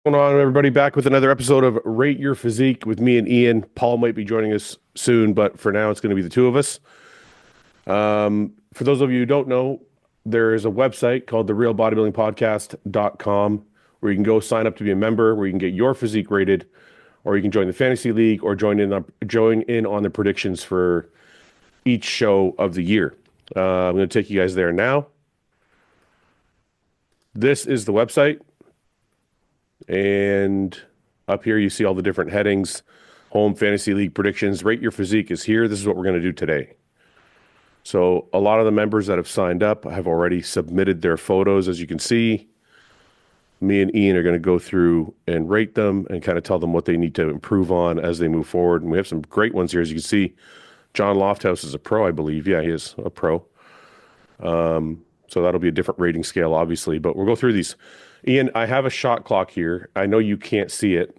Going on, everybody? Back with another episode of Rate Your Physique with me and Ian. Paul might be joining us soon, but for now, it's going to be the two of us. For those of you who don't know, there is a website called the realbodybuildingpodcast.com where you can go sign up to be a member, where you can get your physique rated, or you can join the fantasy league or join in on the predictions for each show of the year. I'm going to take you guys there now. This is the website. And up here, you see all the different headings. Home Fantasy League predictions. Rate Your Physique is here. This is what we're going to do today. So a lot of the members that have signed up have already submitted their photos. As you can see, me and Ian are going to go through and rate them and kind of tell them what they need to improve on as they move forward. And we have some great ones here. As you can see, John Lofthouse is a pro, I believe. Yeah, he is a pro. So that'll be a different rating scale, obviously. But we'll go through these. Ian, I have a shot clock here. I know you can't see it.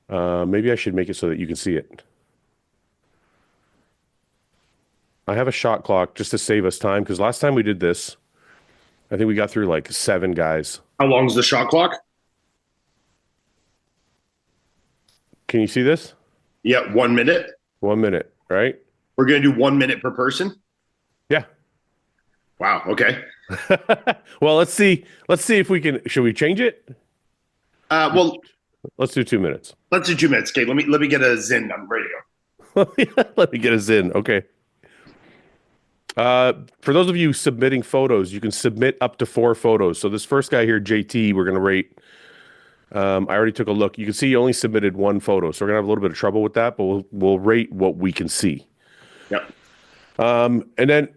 Maybe I should make it so that you can see it. I have a shot clock just to save us time, because last time we did this, I think we got through like 7 guys. How long is the shot clock? Can you see this? Yeah, 1 minute. 1 minute, right? We're going to do 1 minute per person? Yeah. Wow, okay. Well, let's see if we can. Should we change it? Well, let's do 2 minutes. Let's do 2 minutes. Okay, let me get a Zin. I'm ready to go. Let me get a Zin. Okay. For those of you submitting photos, you can submit up to 4 photos. So this first guy here, JT, we're going to rate. I already took a look. You can see he only submitted 1 photo, so we're going to have a little bit of trouble with that, but we'll rate what we can see. Yep. And then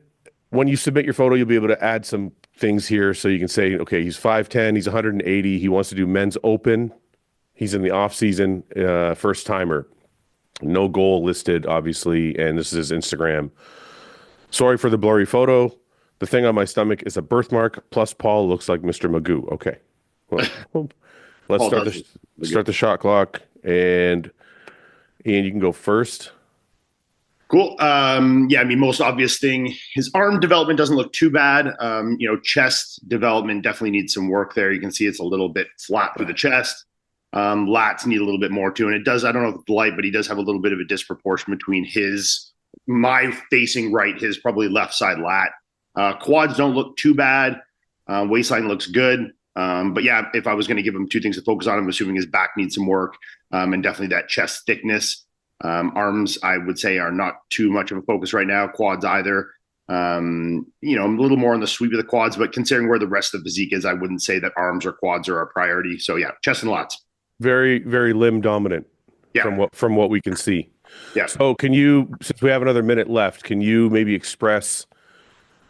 when you submit your photo, you'll be able to add some things here. So you can say, okay, he's 5'10", he's 180, he wants to do men's open, he's in the off season, first timer, no goal listed, obviously, and this is his Instagram. Sorry for the blurry photo. The thing on my stomach is a birthmark, plus Paul looks like Mr. Magoo. Okay. Well, let's start the shot clock, and Ian, you can go first. Cool. Yeah, I mean, most obvious thing, his arm development doesn't look too bad. Chest development definitely needs some work there. You can see it's a little bit flat through the chest. Lats need a little bit more too. And it does, I don't know if it's light, but he does have a little bit of a disproportion between my facing right, his probably left side lat. Quads don't look too bad. Waistline looks good. But yeah, if I was going to give him 2 things to focus on, I'm assuming his back needs some work, and definitely that chest thickness. Arms, I would say, are not too much of a focus right now. Quads either. I'm a little more on the sweep of the quads, but considering where the rest of the physique is, I wouldn't say that arms or quads are a priority. So yeah, chest and lats. Very, very limb dominant. Yeah. From what we can see. Yeah. So can you, since we have another minute left, can you maybe express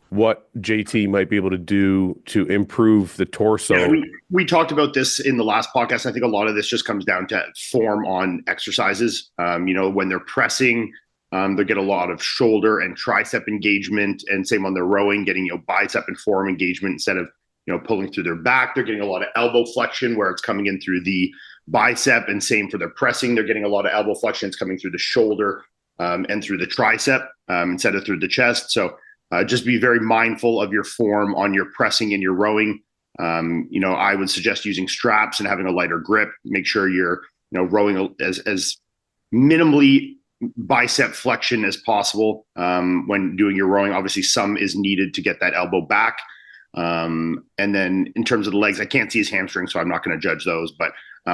what JT might be able to do to improve the torso? Yeah, we talked about this in the last podcast. I think a lot of this just comes down to form on exercises. When they're pressing, they get a lot of shoulder and tricep engagement, and same on their rowing, getting bicep and forearm engagement instead of pulling through their back. They're getting a lot of elbow flexion where it's coming in through the bicep, and same for their pressing. They're getting a lot of elbow flexion. It's coming through the shoulder and through the tricep instead of through the chest. So just be very mindful of your form on your pressing and your rowing. I would suggest using straps and having a lighter grip. Make sure you're rowing as minimally bicep flexion as possible when doing your rowing. Obviously, some is needed to get that elbow back. And then in terms of the legs, I can't see his hamstring, so I'm not going to judge those. But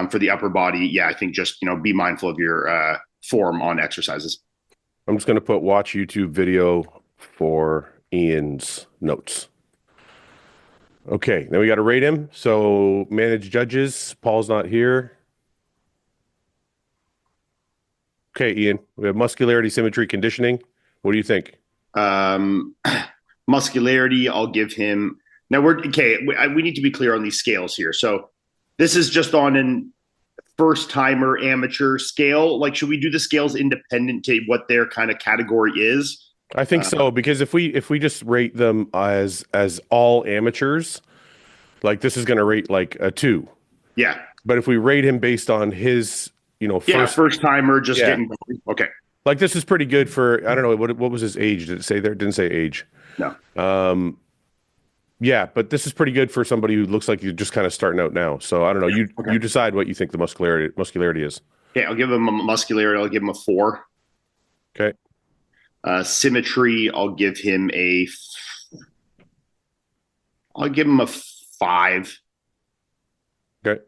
for the upper body, yeah, I think just be mindful of your form on exercises. I'm just going to put watch YouTube video for Ian's notes. Okay, then we got to rate him. So manage judges. Paul's not here. Okay, Ian, we have muscularity, symmetry, conditioning. What do you think? Muscularity, I'll give him. Now we need to be clear on these scales here. So this is just on an first timer amateur scale. Like, should we do the scales independent to what their kind of category is? I think so, because if we just rate them as all amateurs, like this is going to rate like a 2. Yeah. But if we rate him based on his, first timer, just getting okay. Like this is pretty good for, I don't know, what was his age? Did it say there? It didn't say age. No. Yeah, but this is pretty good for somebody who looks like you're just kind of starting out now. So I don't know. Okay. You decide what you think the muscularity is. Okay, I'll give him a muscularity. I'll give him a 4. Okay. Symmetry, I'll give him a 5. Okay.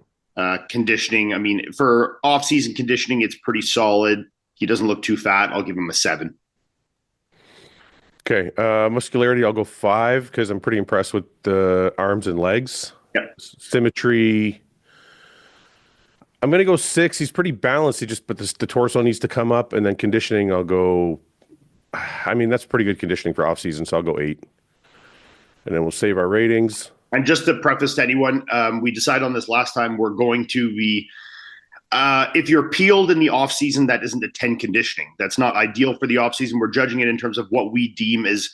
Conditioning, I mean, for off-season conditioning, it's pretty solid. He doesn't look too fat. I'll give him a 7. Okay. Muscularity, I'll go 5 because I'm pretty impressed with the arms and legs. Yep. Symmetry, I'm gonna go 6. He's pretty balanced. But the torso needs to come up, and then conditioning, I'll go. I mean, that's pretty good conditioning for off season, so I'll go 8. And then we'll save our ratings. And just to preface to anyone, we decided on this last time. We're going to be, if you're peeled in the off season, that isn't a 10 conditioning. That's not ideal for the off season. We're judging it in terms of what we deem as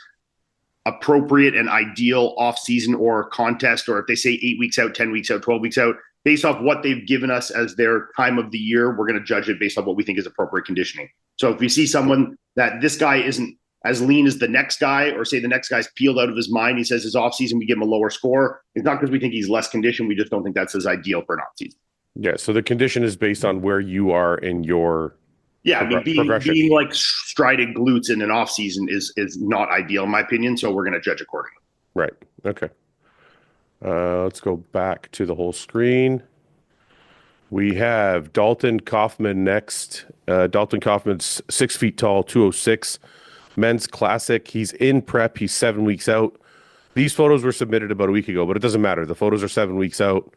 appropriate and ideal off season or contest, or if they say 8 weeks out, 10 weeks out, 12 weeks out, based off what they've given us as their time of the year, we're going to judge it based on what we think is appropriate conditioning. So if we see someone that this guy isn't as lean as the next guy, or say the next guy's peeled out of his mind, he says his offseason, we give him a lower score. It's not because we think he's less conditioned. We just don't think that's as ideal for an offseason. Yeah. So the condition is based on where you are in your being like strided glutes in an offseason is not ideal in my opinion. So we're going to judge accordingly. Right. Okay. Let's go back to the whole screen. We have Dalton Kaufman next. Dalton Kaufman's 6 feet tall, 206, men's classic. He's in prep. He's 7 weeks out. These photos were submitted about a week ago, but it doesn't matter. The photos are 7 weeks out.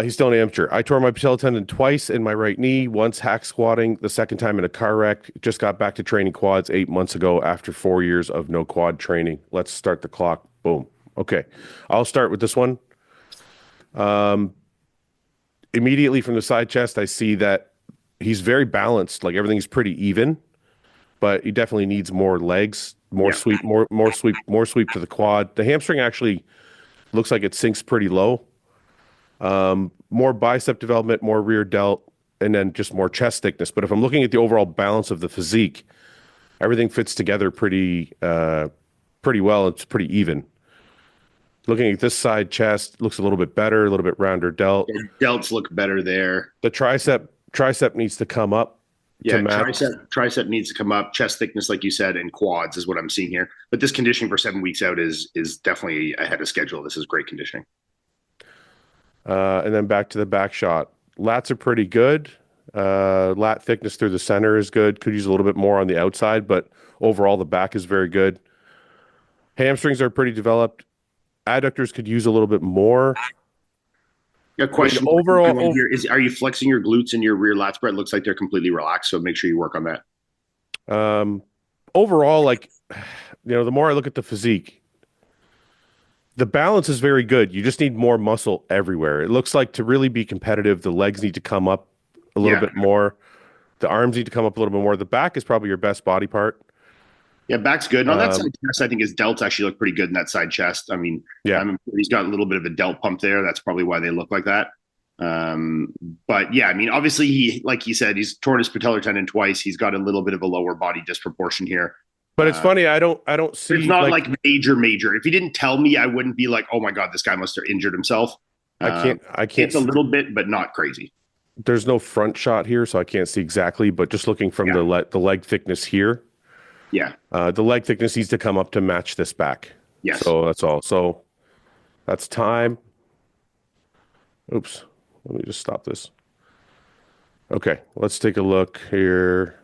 He's still an amateur. I tore my patella tendon twice in my right knee, once hack squatting, the second time in a car wreck. Just got back to training quads 8 months ago after 4 years of no quad training. Let's start the clock. Boom. Okay. I'll start with this one. Immediately from the side chest, I see that he's very balanced. Like everything's pretty even, but he definitely needs more legs, more sweep, more sweep to the quad. The hamstring actually looks like it sinks pretty low. More bicep development, more rear delt, and then just more chest thickness. But if I'm looking at the overall balance of the physique, everything fits together pretty well. It's pretty even. Looking at this side chest, looks a little bit better, a little bit rounder delt. The delts look better there. The tricep needs to come up. Yeah, tricep needs to come up. Chest thickness, like you said, and quads is what I'm seeing here. But this conditioning for 7 weeks out is definitely ahead of schedule. This is great conditioning. And then back to the back shot. Lats are pretty good. Lat thickness through the center is good. Could use a little bit more on the outside, but overall the back is very good. Hamstrings are pretty developed. Adductors could use a little bit more. A question overall here is: are you flexing your glutes and your rear lat spread? Looks like they're completely relaxed, so make sure you work on that. Overall, like the more I look at the physique, the balance is very good. You just need more muscle everywhere. It looks like to really be competitive, the legs need to come up a little bit more. The arms need to come up a little bit more. The back is probably your best body part. Yeah, back's good. No, that side chest, I think his delts actually look pretty good in that side chest. I mean, he's got a little bit of a delt pump there. That's probably why they look like that. But yeah, I mean, obviously he, like he said, he's torn his patellar tendon twice. He's got a little bit of a lower body disproportion here. But it's funny, I don't see. It's not like major. If he didn't tell me, I wouldn't be like, oh my God, this guy must have injured himself. I can't. It's a little bit, but not crazy. There's no front shot here, so I can't see exactly. But just looking from the leg thickness here. Yeah. The leg thickness needs to come up to match this back. Yes. So that's all. So that's time. Oops. Let me just stop this. Okay. Let's take a look here.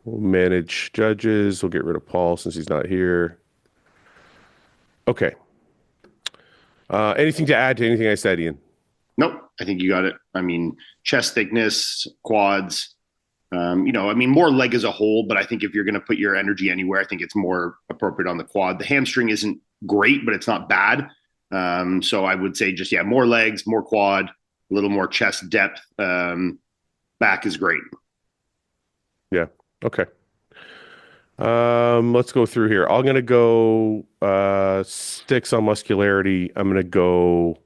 We'll manage judges. We'll get rid of Paul since he's not here. Okay. Anything to add to anything I said, Ian? Nope. I think you got it. I mean, chest thickness, quads, more leg as a whole, but I think if you're going to put your energy anywhere, I think it's more appropriate on the quad. The hamstring isn't great, but it's not bad. So I would say just, more legs, more quad, a little more chest depth. Back is great. Yeah. Okay. Let's go through here. I'm going to go sticks on muscularity. I'm going to go,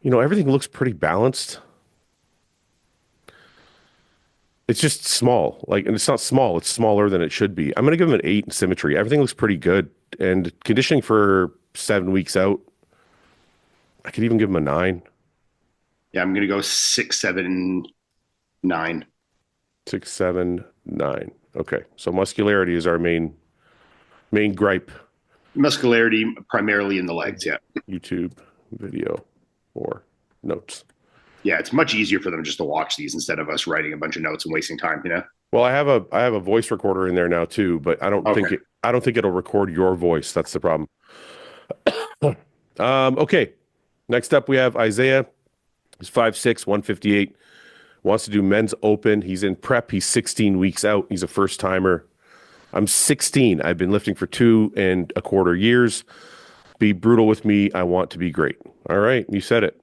everything looks pretty balanced. It's just small, and it's not small. It's smaller than it should be. I'm going to give him an 8 in symmetry. Everything looks pretty good. and conditioning for 7 weeks out. I could even give him a 9. Yeah, I'm going to go 6, 7, 9. 6, 7, 9. Okay, so muscularity is our main gripe. Muscularity primarily in the legs. Yeah. YouTube video or notes. Yeah, it's much easier for them just to watch these instead of us writing a bunch of notes and wasting time. Well, I have a voice recorder in there now too, but I don't think it'll record your voice. That's the problem. Okay. Next up, we have Isaiah. He's 5'6", 158. Wants to do men's open. He's in prep. He's 16 weeks out. He's a first timer. I'm 16. I've been lifting for 2.25 years. Be brutal with me. I want to be great. All right. You said it.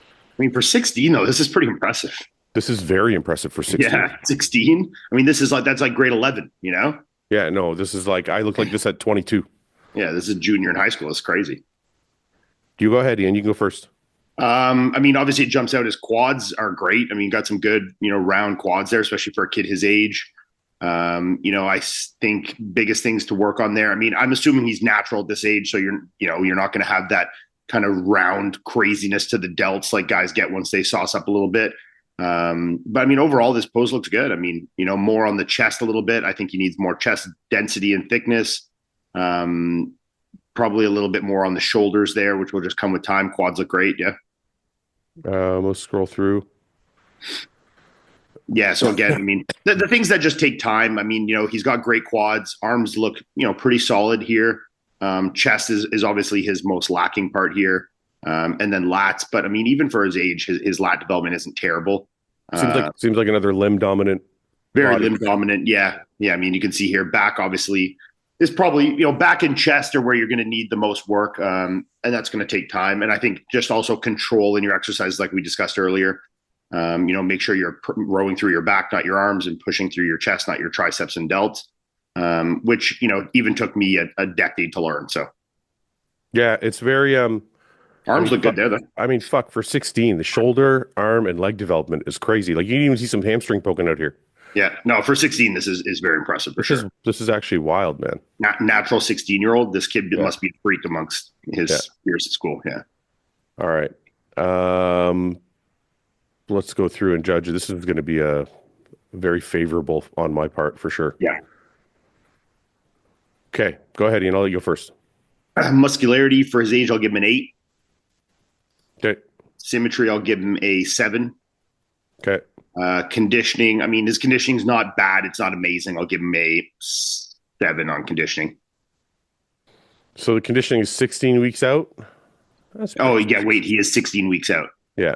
I mean, for 16 though, this is pretty impressive. This is very impressive for 16. Yeah, 16. I mean, that's like grade 11, Yeah, no, this is like, I look like this at 22. Yeah, this is a junior in high school. It's crazy. You go ahead, Ian. You can go first. I mean, obviously it jumps out. His quads are great. I mean, you got some good, round quads there, especially for a kid his age. I think biggest things to work on there. I mean, I'm assuming he's natural at this age, so you're not going to have that kind of round craziness to the delts like guys get once they sauce up a little bit. But I mean, overall, this pose looks good. I mean, more on the chest a little bit. I think he needs more chest density and thickness. Probably a little bit more on the shoulders there, which will just come with time. Quads look great. Yeah. Let's scroll through. Yeah. So again, I mean, the things that just take time. I mean, he's got great quads. Arms look, pretty solid here. Chest is obviously his most lacking part here. And then lats. But I mean, even for his age, his lat development isn't terrible. Seems like another limb dominant. Very limb dominant. Yeah. Yeah. I mean, you can see here back obviously is probably, back and chest are where you're going to need the most work. And that's going to take time. And I think just also control in your exercises, like we discussed earlier. Make sure you're rowing through your back, not your arms, and pushing through your chest, not your triceps and delts, which, even took me a decade to learn. So, yeah, it's very, arms look good there, though. I mean, fuck, for 16, the shoulder, arm, and leg development is crazy. Like, you can even see some hamstring poking out here. Yeah, no, for 16, this is very impressive for sure. This is actually wild, man. Natural 16-year-old. This kid must be a freak amongst his peers at school. Yeah. All right. Let's go through and judge. This is going to be a very favorable on my part for sure. Yeah. Okay, go ahead, Ian. I'll let you go first. Muscularity for his age, I'll give him an 8. Okay. Symmetry, I'll give him a 7. Okay. Conditioning, I mean, his conditioning's not bad. It's not amazing. I'll give him a 7 on conditioning. So the conditioning is 16 weeks out? Wait, he is 16 weeks out. Yeah.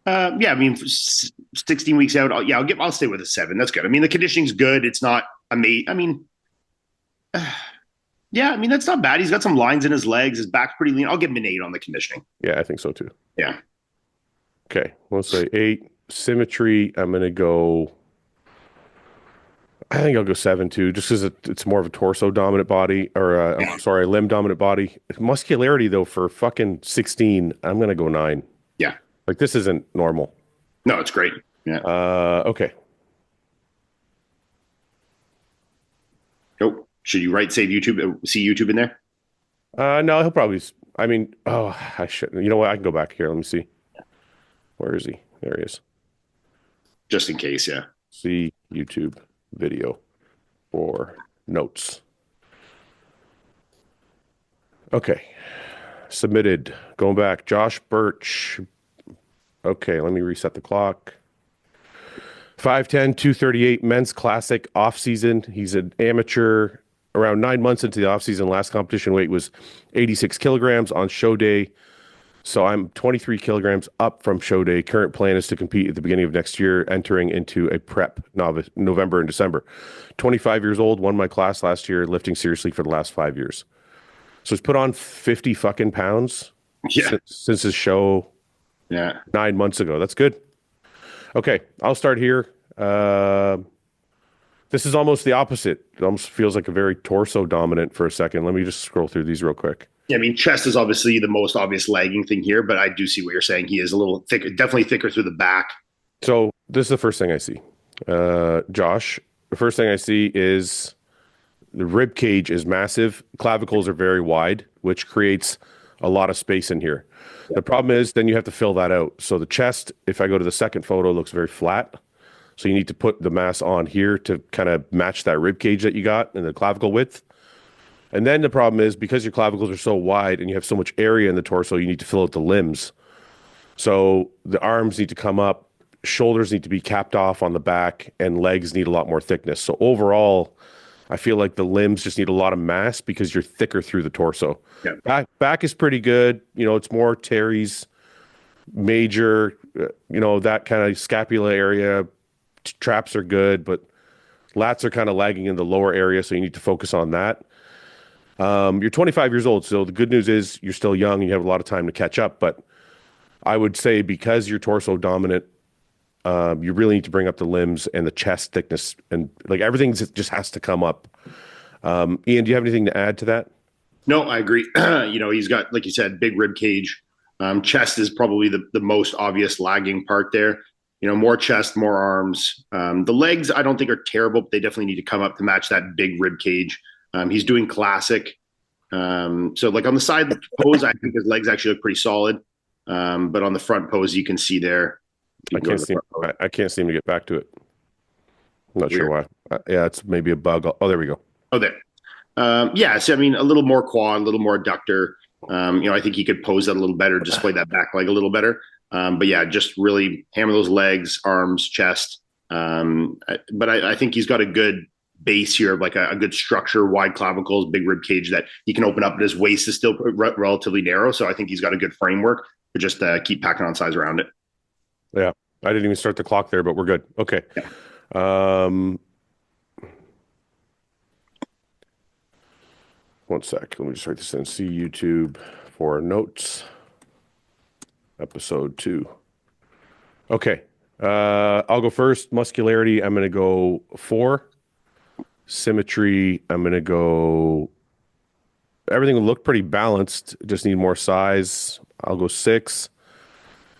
Yeah, I mean, 16 weeks out, I'll stay with a 7. That's good. I mean, the conditioning's good. It's not amazing. I mean, yeah, I mean, that's not bad. He's got some lines in his legs. His back's pretty lean. I'll give him an 8 on the conditioning. Yeah, I think so too. Yeah. Okay, we'll say 8. Symmetry, I'm going to go, I think I'll go 7 too, just because it's more of a torso dominant body, or limb dominant body. Muscularity though, for fucking 16, I'm going to go 9. Yeah. Like, this isn't normal. No, it's great. Yeah. Okay. Oh, should you see YouTube in there? No, he'll probably, I should, you know what? I can go back here. Let me see. Where is he? There he is. Just in case, yeah. See YouTube video for notes. Okay. Submitted. Going back. Josh Birch. Okay, let me reset the clock. 5'10", 238, men's classic off-season. He's an amateur. Around 9 months into the off-season, last competition weight was 86 kilograms on show day. So I'm 23 kilograms up from show day. Current plan is to compete at the beginning of next year, entering into a prep November and December. 25 years old, won my class last year, lifting seriously for the last 5 years. So he's put on 50 fucking pounds since his show 9 months ago. That's good. Okay, I'll start here. This is almost the opposite. It almost feels like a very torso dominant for a second. Let me just scroll through these real quick. Yeah, I mean, chest is obviously the most obvious lagging thing here, but I do see what you're saying. He is a little thicker, definitely thicker through the back. So this is the first thing I see. Josh, the first thing I see is the rib cage is massive. Clavicles are very wide, which creates a lot of space in here. The problem is then you have to fill that out. So the chest, if I go to the second photo, looks very flat. So you need to put the mass on here to kind of match that rib cage that you got and the clavicle width. And then the problem is because your clavicles are so wide and you have so much area in the torso, you need to fill out the limbs. So the arms need to come up, shoulders need to be capped off on the back, and legs need a lot more thickness. So overall, I feel like the limbs just need a lot of mass because you're thicker through the torso. Yeah. Back is pretty good. You know, it's more teres, major, that kind of scapula area. Traps are good, but lats are kind of lagging in the lower area, so you need to focus on that. You're 25 years old, so the good news is you're still young and you have a lot of time to catch up. But I would say because you're torso dominant, you really need to bring up the limbs and the chest thickness, and like everything just has to come up. Ian, do you have anything to add to that? No, I agree. He's got, like you said, big rib cage. Chest is probably the most obvious lagging part there. More chest, more arms. The legs, I don't think are terrible, but they definitely need to come up to match that big rib cage. He's doing classic. So like on the side pose, I think his legs actually look pretty solid. But on the front pose, you can see there. I can't seem to get back to it. I'm not sure why. Yeah, it's maybe a bug. Oh, there we go. Oh, there. So I mean, a little more quad, a little more adductor. I think he could pose that a little better, display that back leg a little better. But yeah, just really hammer those legs, arms, chest. But I think he's got a good base here of like a good structure, wide clavicles, big rib cage that he can open up, but his waist is still relatively narrow. So I think he's got a good framework to just keep packing on size around it. Yeah, I didn't even start the clock there, but we're good. Okay. Yeah. One sec. Let me just write this in. See YouTube for notes. Episode 2. Okay. I'll go first. Muscularity, I'm going to go 4. Symmetry, I'm going to go... Everything will look pretty balanced. Just need more size. I'll go 6.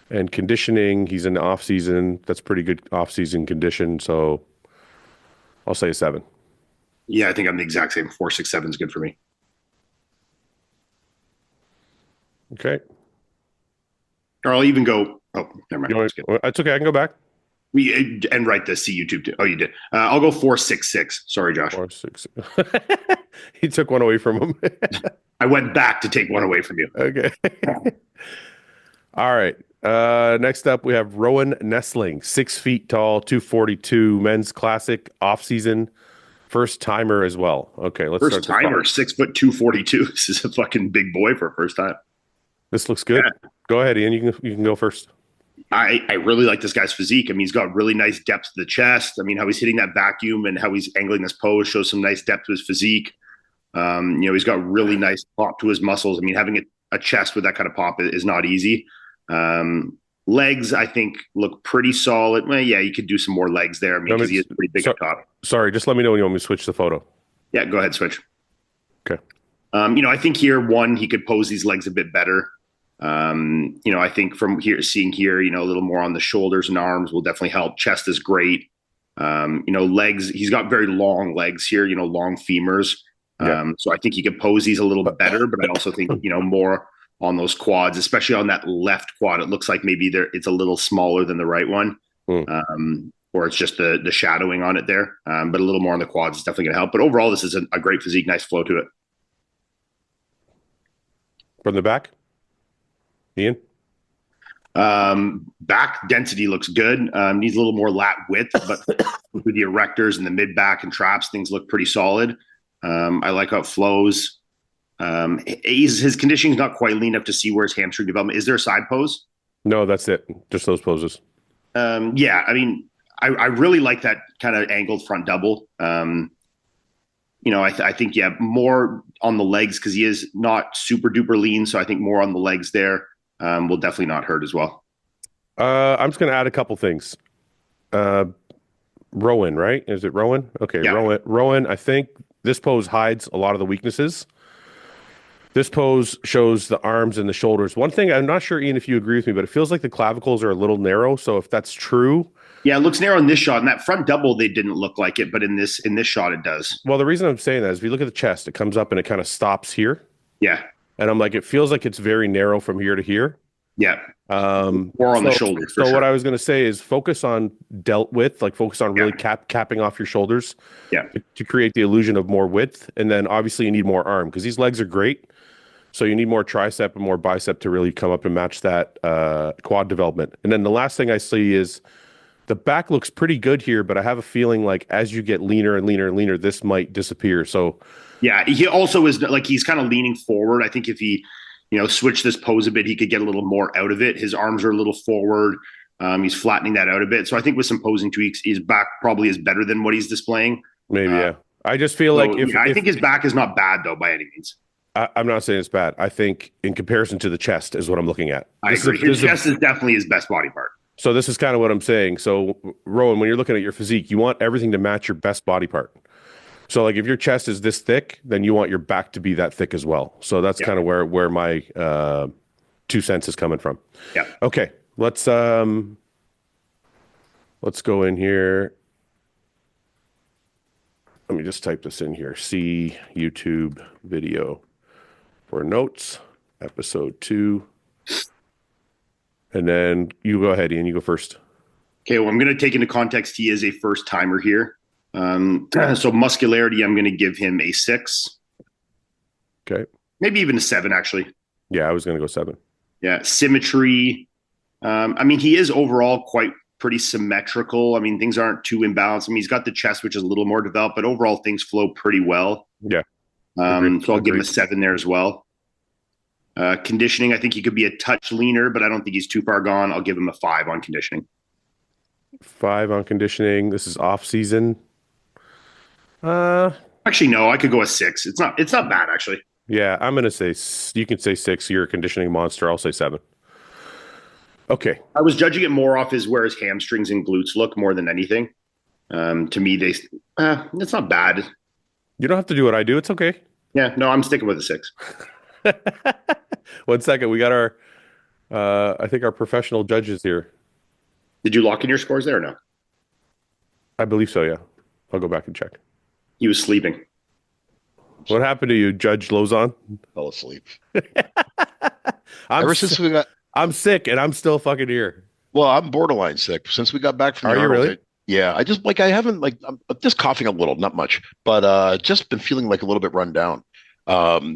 And conditioning, he's in the off-season. That's pretty good off-season condition, so I'll say a 7. Yeah, I think I'm the exact same. 4, 6, 7 is good for me. Okay. Or I'll even go. Oh, never mind. That's okay. I can go back. And write the see YouTube too. Oh, you did. I'll go 4, 6, 6. Sorry, Josh. 4, 6. He took one away from him. I went back to take one away from you. Okay. All right. Next up, we have Rowan Nestling, 6 feet tall, 242, men's classic, off-season, first timer as well. Okay, let's first start. First timer, 6 foot 242. This is a fucking big boy for a first time. This looks good. Yeah. Go ahead, Ian. You can go first. I really like this guy's physique. I mean, he's got really nice depth to the chest. I mean, how he's hitting that vacuum and how he's angling this pose shows some nice depth to his physique. He's got really nice pop to his muscles. I mean, having a chest with that kind of pop is not easy. Legs, I think, look pretty solid. Well, yeah, you could do some more legs there. I mean, because he is pretty big up top. Sorry, just let me know when you want me to switch the photo. Yeah, go ahead, switch. Okay. I think here, he could pose these legs a bit better. I think from seeing here, a little more on the shoulders and arms will definitely help. Chest is great. Legs, he's got very long legs here, long femurs. So I think he could pose these a little bit better, but I also think, more on those quads, especially on that left quad. It looks like maybe it's a little smaller than the right one. Or it's just the shadowing on it there. But a little more on the quads is definitely going to help. But overall, this is a great physique, nice flow to it. From the back? Ian? Back density looks good. Needs a little more lat width, but with the erectors and the mid back and traps, things look pretty solid. I like how it flows. His conditioning is not quite lean enough to see where his hamstring development. Is there a side pose? No, that's it. Just those poses. Yeah, I mean, I really like that kind of angled front double. I think, more on the legs because he is not super duper lean. So I think more on the legs there will definitely not hurt as well. I'm just going to add a couple things. Rowan, right? Is it Rowan? Okay, yeah. Rowan, I think this pose hides a lot of the weaknesses. This pose shows the arms and the shoulders. One thing, I'm not sure, Ian, if you agree with me, but it feels like the clavicles are a little narrow. So if that's true, Yeah, it looks narrow in this shot. In that front double, they didn't look like it, but in this shot, it does. Well, the reason I'm saying that is if you look at the chest, it comes up and it kind of stops here. Yeah, And I'm like, it feels like it's very narrow from here to here. yeah. More on the shoulder. For so sure. what I was going to say is focus on delt width, like focus on really capping off your shoulders Yeah, to create the illusion of more width. And then obviously you need more arm because these legs are great. So you need more tricep and more bicep to really come up and match that quad development. And then the last thing I see is the back looks pretty good here, but I have a feeling like as you get leaner and leaner and leaner, this might disappear. So yeah. He also is like he's kind of leaning forward. I think if he, switch this pose a bit, he could get a little more out of it. His arms are a little forward. He's flattening that out a bit. So I think with some posing tweaks, his back probably is better than what he's displaying. maybe, yeah. I just feel like I think his back is not bad though by any means. I'm not saying it's bad. I think in comparison to the chest is what I'm looking at. I agree. His chest is definitely his best body part. So this is kind of what I'm saying. So Rowan, when you're looking at your physique, you want everything to match your best body part. So like if your chest is this thick, then you want your back to be that thick as well. So that's kind of where my 2 cents is coming from. Yeah. Okay. Let's go in here. Let me just type this in here. See YouTube video for notes, episode 2. And then you go ahead, Ian. You go first. Okay, well, I'm going to take into context he is a first timer here. So muscularity, I'm going to give him a 6. Okay. Maybe even a 7, actually. Yeah, I was going to go 7. Yeah, symmetry. I mean, he is overall pretty symmetrical. I mean, things aren't too imbalanced. I mean, he's got the chest, which is a little more developed, but overall things flow pretty well. Yeah. So I'll give him a 7 there as well. Conditioning, I think he could be a touch leaner, but I don't think he's too far gone. I'll give him a 5 on conditioning. 5 on conditioning. This is off season. Actually, no, I could go a 6. It's not bad, actually. Yeah, I'm gonna say you can say 6. You're a conditioning monster. I'll say 7. Okay. I was judging it more off where his hamstrings and glutes look more than anything. To me, it's not bad. You don't have to do what I do. It's okay. Yeah, no, I'm sticking with a 6. 1 second. We got our, I think our professional judges here. Did you lock in your scores there or no? I believe so. Yeah. I'll go back and check. He was sleeping. What happened to you, Judge Lauzon? Fell asleep. I'm sick and I'm still fucking here. Well, I'm borderline sick since we got back from the Are you Arnold. really? Yeah, I haven't I'm just coughing a little, not much, but just been feeling like a little bit run down.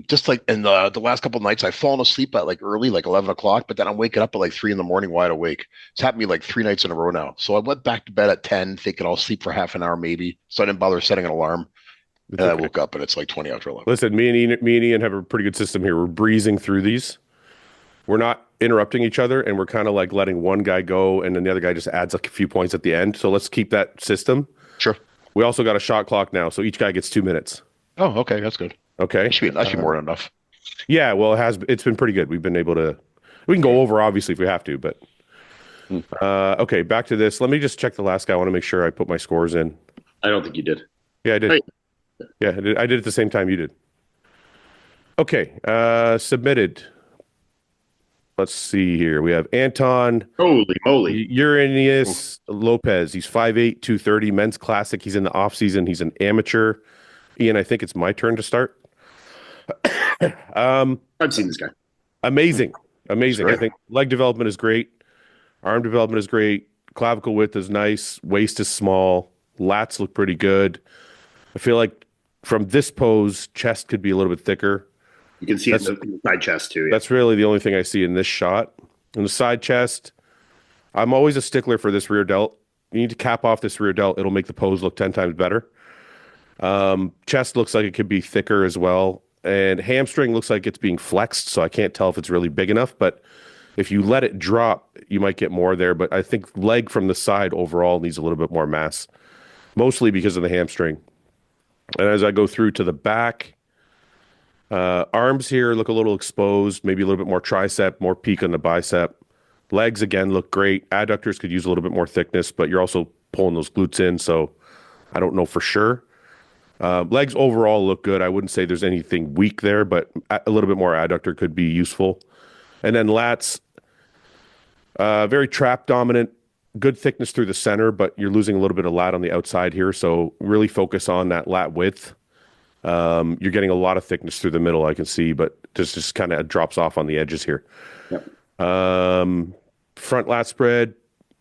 Just like in the last couple of nights, I've fallen asleep at like early, like 11 o'clock, but then I'm waking up at like 3 a.m. wide awake. It's happened to me like 3 nights in a row now. So I went back to bed at 10, thinking I'll sleep for half an hour maybe. So I didn't bother setting an alarm. And I woke up and it's like 20 after 11. Listen, me and Ian have a pretty good system here. We're breezing through these. We're not interrupting each other, and we're kind of like letting one guy go, and then the other guy just adds like a few points at the end. So let's keep that system. Sure. We also got a shot clock now, so each guy gets 2 minutes. Oh, okay, that's good. Okay. That should be more than enough. Yeah, well, it's been pretty good. We've been able to. We can go over obviously if we have to, but okay. Back to this. Let me just check the last guy. I want to make sure I put my scores in. I don't think you did. Yeah, I did. Right. Yeah, I did at the same time you did. Okay, submitted. Let's see here. We have Anton Holy moly. Eurenius Lopez. He's 5'8", 230, men's classic. He's in the off season. He's an amateur. Ian, I think it's my turn to start. I've seen this guy. Amazing. Sure. I think leg development is great. Arm development is great. Clavicle width is nice. Waist is small. Lats look pretty good. I feel like from this pose, chest could be a little bit thicker. You can see it in the side chest too. Yeah. That's really the only thing I see in this shot. In the side chest, I'm always a stickler for this rear delt. You need to cap off this rear delt. It'll make the pose look 10 times better. Chest looks like it could be thicker as well. And hamstring looks like it's being flexed, so I can't tell if it's really big enough. But if you let it drop, you might get more there. But I think leg from the side overall needs a little bit more mass, mostly because of the hamstring. And as I go through to the back, arms here look a little exposed, maybe a little bit more tricep, more peak on the bicep. Legs, again, look great. Adductors could use a little bit more thickness, but you're also pulling those glutes in, so I don't know for sure. Legs overall look good. I wouldn't say there's anything weak there, but a little bit more adductor could be useful. And then lats, very trap dominant, good thickness through the center, but you're losing a little bit of lat on the outside here. So really focus on that lat width. You're getting a lot of thickness through the middle, I can see, but just kind of drops off on the edges here. Yep. Front lat spread,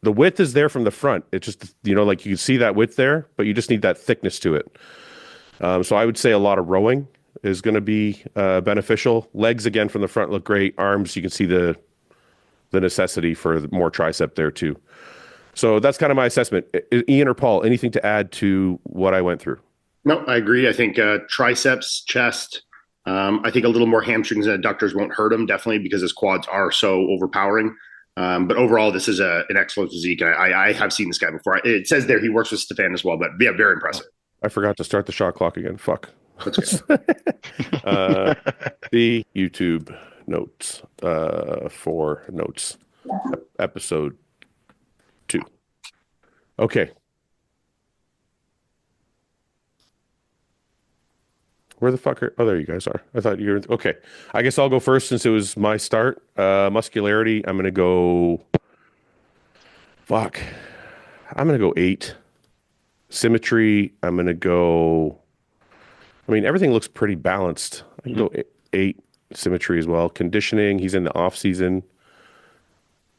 the width is there from the front. It's just, like you can see that width there, but you just need that thickness to it. So I would say a lot of rowing is going to be beneficial. Legs, again, from the front look great. Arms, you can see the necessity for more tricep there too. So that's kind of my assessment. Iain or Paul, anything to add to what I went through? No, I agree. I think triceps, chest, I think a little more hamstrings and adductors won't hurt him, definitely, because his quads are so overpowering. But overall, this is an excellent physique. I have seen this guy before. It says there he works with Stefan as well, but yeah, very impressive. I forgot to start the shot clock again. Fuck. That's good. The YouTube notes for notes. Episode 2. Okay. Where the fuck oh, there you guys are. I thought you were, okay. I guess I'll go first since it was my start. Muscularity, I'm going to go, I'm going to go 8. Symmetry, I'm going to go, everything looks pretty balanced. I can go 8. Symmetry as well. Conditioning, he's in the off season.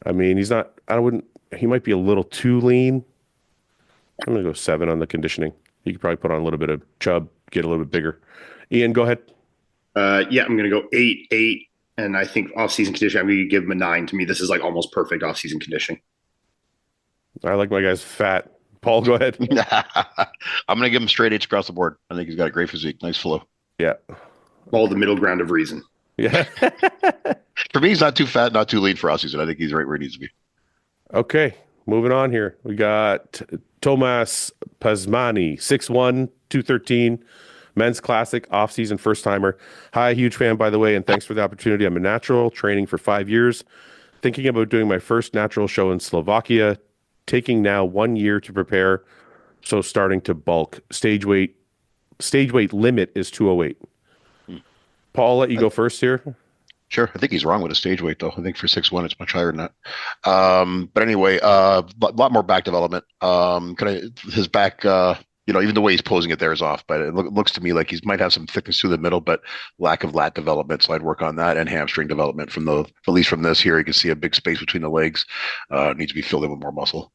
He's not, he might be a little too lean. I'm going to go 7 on the conditioning. You could probably put on a little bit of chub, get a little bit bigger. Iain, go ahead. Yeah, I'm going to go 8. And I think off-season conditioning, I'm going to give him a 9. To me, this is like almost perfect off-season conditioning. I like my guys fat. Paul, go ahead. I'm going to give him straight 8 across the board. I think he's got a great physique. Nice flow. Yeah. All the middle ground of reason. Yeah. For me, he's not too fat, not too lean for off-season. I think he's right where he needs to be. Okay, moving on here. We got Tomas Pazmany, 6'1", 213, men's classic, off-season first-timer. Hi, huge fan, by the way, and thanks for the opportunity. I'm a natural, training for 5 years, thinking about doing my first natural show in Slovakia, taking now 1 year to prepare, so starting to bulk. Stage weight limit is 208. Paul, I'll let you go first here. Sure. I think he's wrong with his stage weight, though. I think for 6'1", it's much higher than that. But anyway, a lot more back development. His back, even the way he's posing it there is off, but it looks to me like he might have some thickness through the middle, but lack of lat development. So I'd work on that, and hamstring development at least from this here. You can see a big space between the legs. Needs to be filled in with more muscle.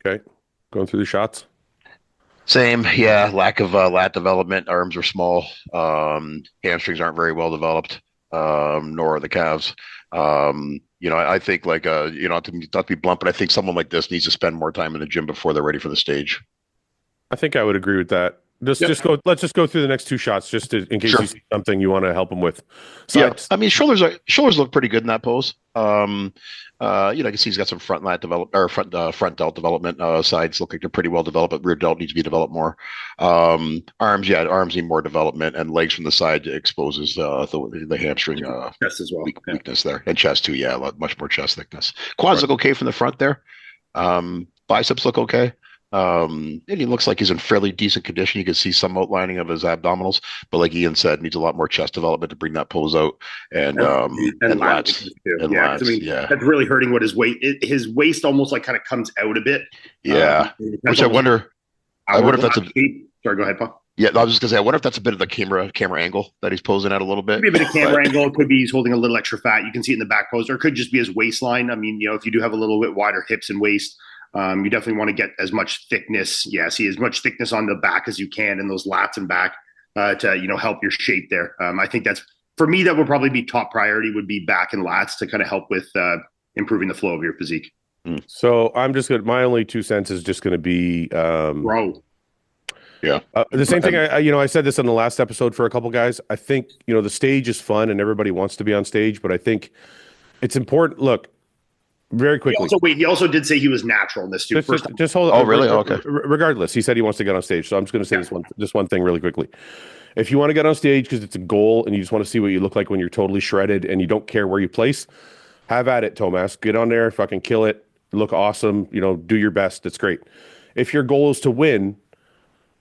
Okay. Going through the shots. Same, yeah. Lack of lat development. Arms are small. Hamstrings aren't very well developed, nor are the calves. I think not to be blunt, but I think someone like this needs to spend more time in the gym before they're ready for the stage. I think I would agree with that. Let's just go through the next 2 shots, just in case you see something you want to help them with. Sides. Yeah, shoulders look pretty good in that pose. I can see he's got some front lat development or front delt development. Sides look like they're pretty well developed, but rear delt needs to be developed more. Arms need more development, and legs from the side exposes the hamstring chest as well. Weakness there, and chest too. Yeah, much more chest thickness. Quads look okay from the front there. Biceps look okay. And he looks like he's in fairly decent condition. You can see some outlining of his abdominals, but like Iain said, needs a lot more chest development to bring that pose out, and lats. That's really hurting what his weight. His waist almost like kind of comes out a bit. Yeah, which I wonder if that's a. Sorry, go ahead, Paul. Yeah, I was just gonna say, I wonder if that's a bit of the camera angle that he's posing at a little bit. Maybe a bit of camera angle. It could be he's holding a little extra fat. You can see it in the back pose, or it could just be his waistline. If you do have a little bit wider hips and waist, you definitely want to get as much thickness. Yeah, see as much thickness on the back as you can in those lats and back to help your shape there. I think that's, for me, that would probably be top priority, would be back and lats to kind of help with improving the flow of your physique. So my only 2 cents is just going to be row. Yeah. The same thing. I said this on the last episode for a couple guys. I think the stage is fun and everybody wants to be on stage, but I think it's important. Look, very quickly. He also did say he was natural in this too. Just hold on. Oh, really? Okay. Regardless, he said he wants to get on stage. So I'm just going to say this one thing really quickly. If you want to get on stage because it's a goal and you just want to see what you look like when you're totally shredded and you don't care where you place, have at it, Tomas. Get on there, fucking kill it, look awesome. Do your best. It's great. If your goal is to win,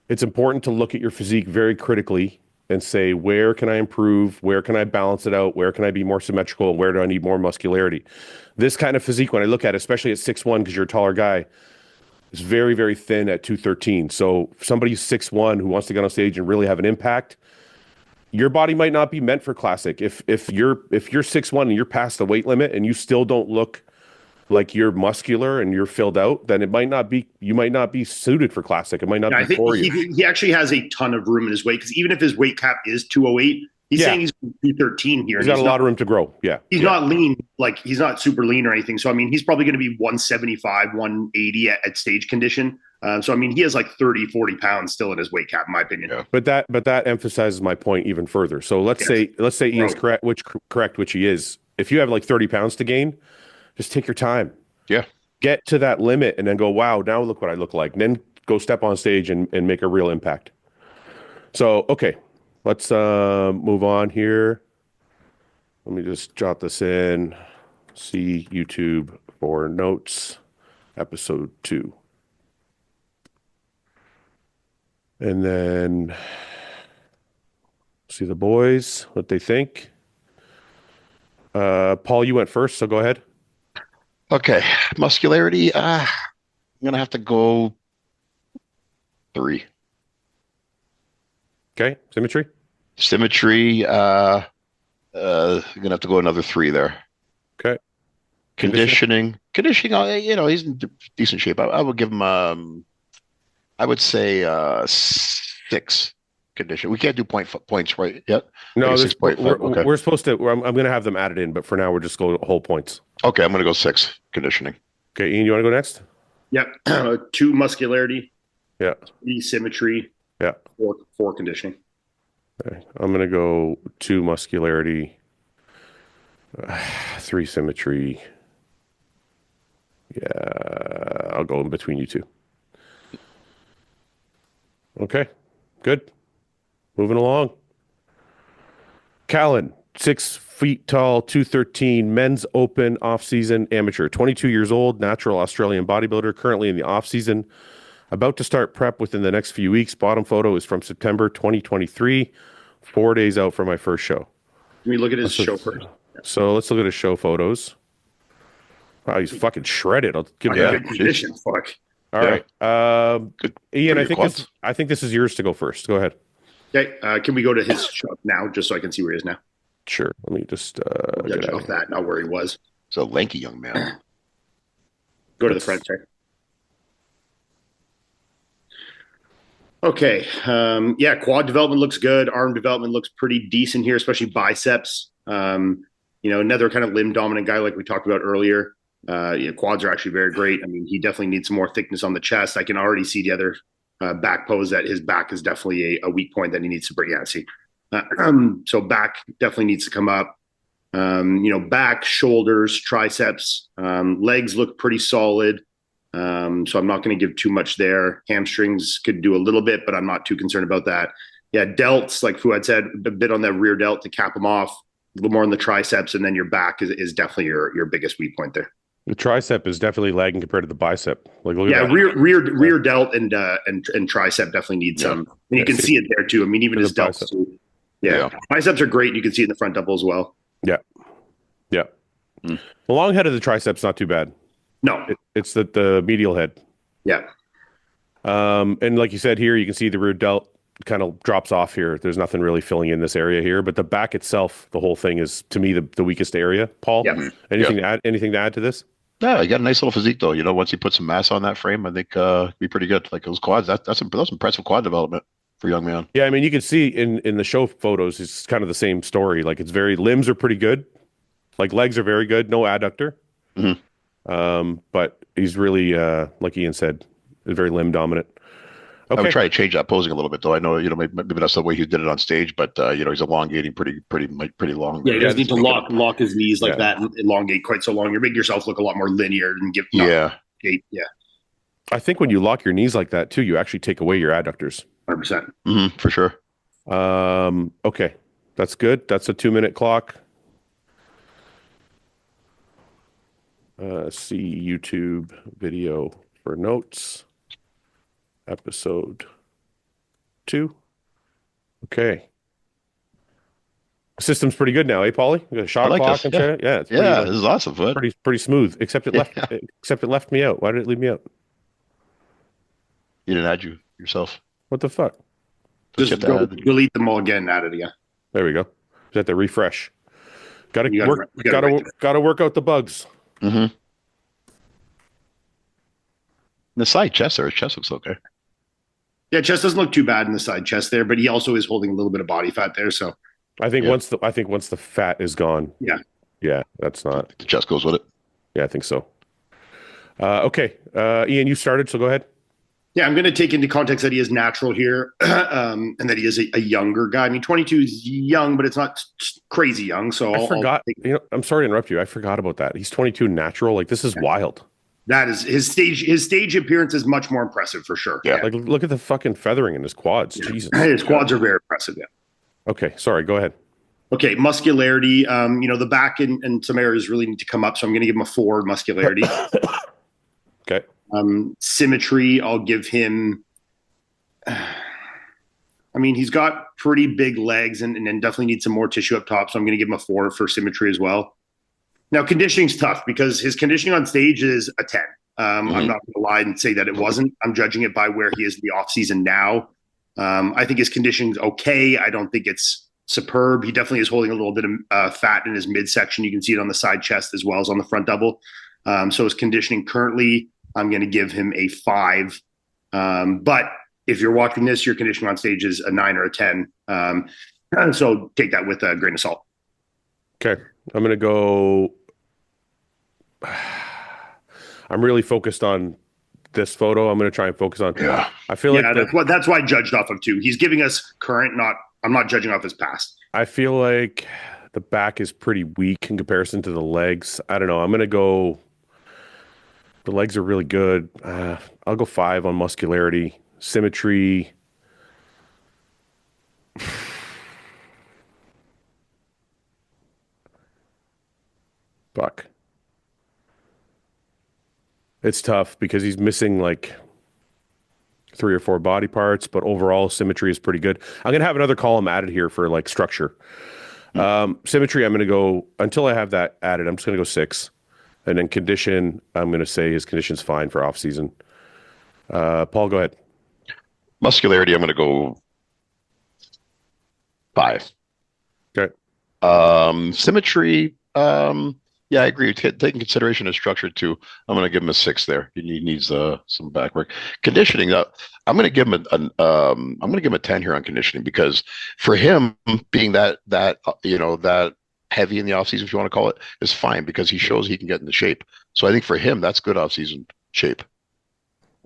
it's important to look at your physique very critically and say, where can I improve? Where can I balance it out? Where can I be more symmetrical? And where do I need more muscularity? This kind of physique, when I look at it, especially at 6'1", because you're a taller guy, is very, very thin at 213. So somebody who's 6'1" who wants to get on stage and really have an impact, your body might not be meant for classic. If you're 6'1" and you're past the weight limit and you still don't look like you're muscular and you're filled out, then you might not be suited for classic. It might not Yeah, be I think for you. he actually has a ton of room in his weight, because even if his weight cap is 208, he's saying he's 213 here. He's got a lot of room to grow. Yeah. He's not lean, like he's not super lean or anything. So, I mean, he's probably going to be 175, 180 at stage condition. So, I mean, he has like 30, 40 pounds still in his weight cap, in my opinion. Yeah. But that emphasizes my point even further. So let's say Ian's correct, which he is. If you have like 30 pounds to gain, just take your time. Yeah. Get to that limit and then go, wow, now look what I look like. And then go step on stage and make a real impact. So, okay, let's move on here. Let me just jot this in. See YouTube for notes, episode 2. And then see the boys, what they think. Paul, you went first, so go ahead. Okay, muscularity. I'm gonna have to go 3. Okay, symmetry. Symmetry. I'm gonna have to go another 3 there. Okay. Conditioning. He's in decent shape. I would give him. I would say 6 condition. We can't do points right yet. No, Maybe 6.5. Okay. we're supposed to. I'm going to have them added in, but for now, we're just going whole points. Okay, I'm going to go 6 conditioning. Okay, Ian, you want to go next? Yep. 2 muscularity. Yeah. 3 symmetry. Yeah. 4 conditioning. Okay. I'm going to go 2 muscularity, 3 symmetry. Yeah, I'll go in between you two. Okay, good. Moving along. Caelen, 6 feet tall, 213, men's open, off-season, amateur, 22 years old, natural Australian bodybuilder, currently in the off-season, about to start prep within the next few weeks. Bottom photo is from September 2023, 4 days out from my first show. Let me look at his show first. So let's look at his show photos. Wow, he's fucking shredded. I'll give him Yeah. that. Condition, fuck. All Yeah. right. Ian, Pretty quads. I think this is yours to go first. Go ahead. Okay, can we go to his show now, just so I can see where he is now? Sure. Let me just Judge get out off of here. that, not where he was. It's a lanky young man. Go to the front, sorry. Okay. Quad development looks good. Arm development looks pretty decent here, especially biceps. Another kind of limb dominant guy like we talked about earlier. Quads are actually very great. I mean, he definitely needs some more thickness on the chest. I can already see the other back pose that his back is definitely a weak point that he needs to bring. Yeah, see. So back definitely needs to come up. Back, shoulders, triceps, legs look pretty solid. So I'm not going to give too much there. Hamstrings could do a little bit, but I'm not too concerned about that. Yeah, delts, like Fouad said, a bit on that rear delt to cap them off, a little more on the triceps, and then your back is definitely your biggest weak point there. The tricep is definitely lagging compared to the bicep. Like, look at that. rear delt and tricep definitely need some. And you can see it there too. I mean, even his delts bicep. too. Yeah. Biceps are great. You can see it in the front double as well. Yeah. The long head of the triceps not too bad. No. It's the medial head. Yeah. And like you said here, you can see the rear delt kind of drops off here. There's nothing really filling in this area here, but the back itself, the whole thing is to me the weakest area. Paul, anything to add to this? Yeah, he got a nice little physique though. Once he put some mass on that frame, I think it'd be pretty good. Like those quads, that's impressive quad development for a young man. Yeah, I mean, you can see in the show photos, it's kind of the same story. Like limbs are pretty good. Like legs are very good. No adductor. But he's really, like Ian said, very limb dominant. Okay. I would try to change that posing a little bit though. I know, maybe that's the way he did it on stage, but he's elongating pretty long. Yeah, he doesn't need to lock his knees like that and elongate quite so long. You're making yourself look a lot more linear and give gait. Yeah. I think when you lock your knees like that too, you actually take away your adductors. 100%. For sure. Okay. That's good. That's a 2-minute clock. See YouTube video for notes. Episode 2. Okay. System's pretty good now, eh, Paulie? You got a shot I like clock this. and Yeah. shit. Yeah, it's Yeah, this is awesome, bud. pretty smooth. Except it Yeah. left me out. Why did it leave me out? You didn't add you yourself. What the fuck? Just go delete them all again and add it again. There we go. Just have to refresh. Gotta You gotta work. you gotta write Gotta work out the bugs. Mm-hmm. The side chest there, his chest looks okay. Yeah, chest doesn't look too bad in the side chest there, but he also is holding a little bit of body fat there. So I think Yeah. once the fat is gone. Yeah. That's not. The chest goes with it. Yeah, I think so. Okay, Iain, you started, so go ahead. yeah, I'm going to take into context that he is natural here, and that he is a younger guy. I mean, 22 is young, but it's not crazy young. So I forgot. I'm sorry to interrupt you. I forgot about that. He's 22 natural. Like, this is wild. that is his stage. His stage appearance is much more impressive for sure. Yeah. Like, look at the fucking feathering in his quads. Jesus. His quads are very impressive. Yeah. Okay, sorry. Go ahead. Okay, muscularity. The back and some areas really need to come up, so I'm going to give him a 4 muscularity. Okay. Symmetry, I'll give him. I mean, he's got pretty big legs and definitely needs some more tissue up top, so I'm going to give him a 4 for symmetry as well. Now, conditioning's tough because his conditioning on stage is a 10. I'm not going to lie and say that it wasn't. I'm judging it by where he is in the off season now. I think his conditioning's okay. I don't think it's superb. He definitely is holding a little bit of fat in his midsection. You can see it on the side chest as well as on the front double. So his conditioning currently, I'm going to give him a 5. But if you're watching this, your conditioning on stage is a 9 or a 10. So take that with a grain of salt. Okay. I'm going to go. I'm really focused on this photo. I'm going to try and focus on. Yeah. I feel like that's why I judged off of 2. He's giving us current, I'm not judging off his past. I feel like the back is pretty weak in comparison to the legs. I don't know. I'm going to go. The legs are really good. I'll go 5 on muscularity. Symmetry. Fuck. It's tough because he's missing like 3 or 4 body parts, but overall symmetry is pretty good. I'm going to have another column added here for like structure. Symmetry, I'm going to go, until I have that added, I'm just going to go 6. And then condition, I'm going to say his condition's fine for off season. Paul, go ahead. Muscularity, I'm going to go 5. Okay. Symmetry, yeah, I agree. Taking consideration of structure too, I'm going to give him a 6 there. He needs some back work. Conditioning, I'm going to give him I'm going to give him a 10 here on conditioning because for him being that heavy in the offseason, if you want to call it, is fine because he shows he can get into shape. So I think for him, that's good offseason shape.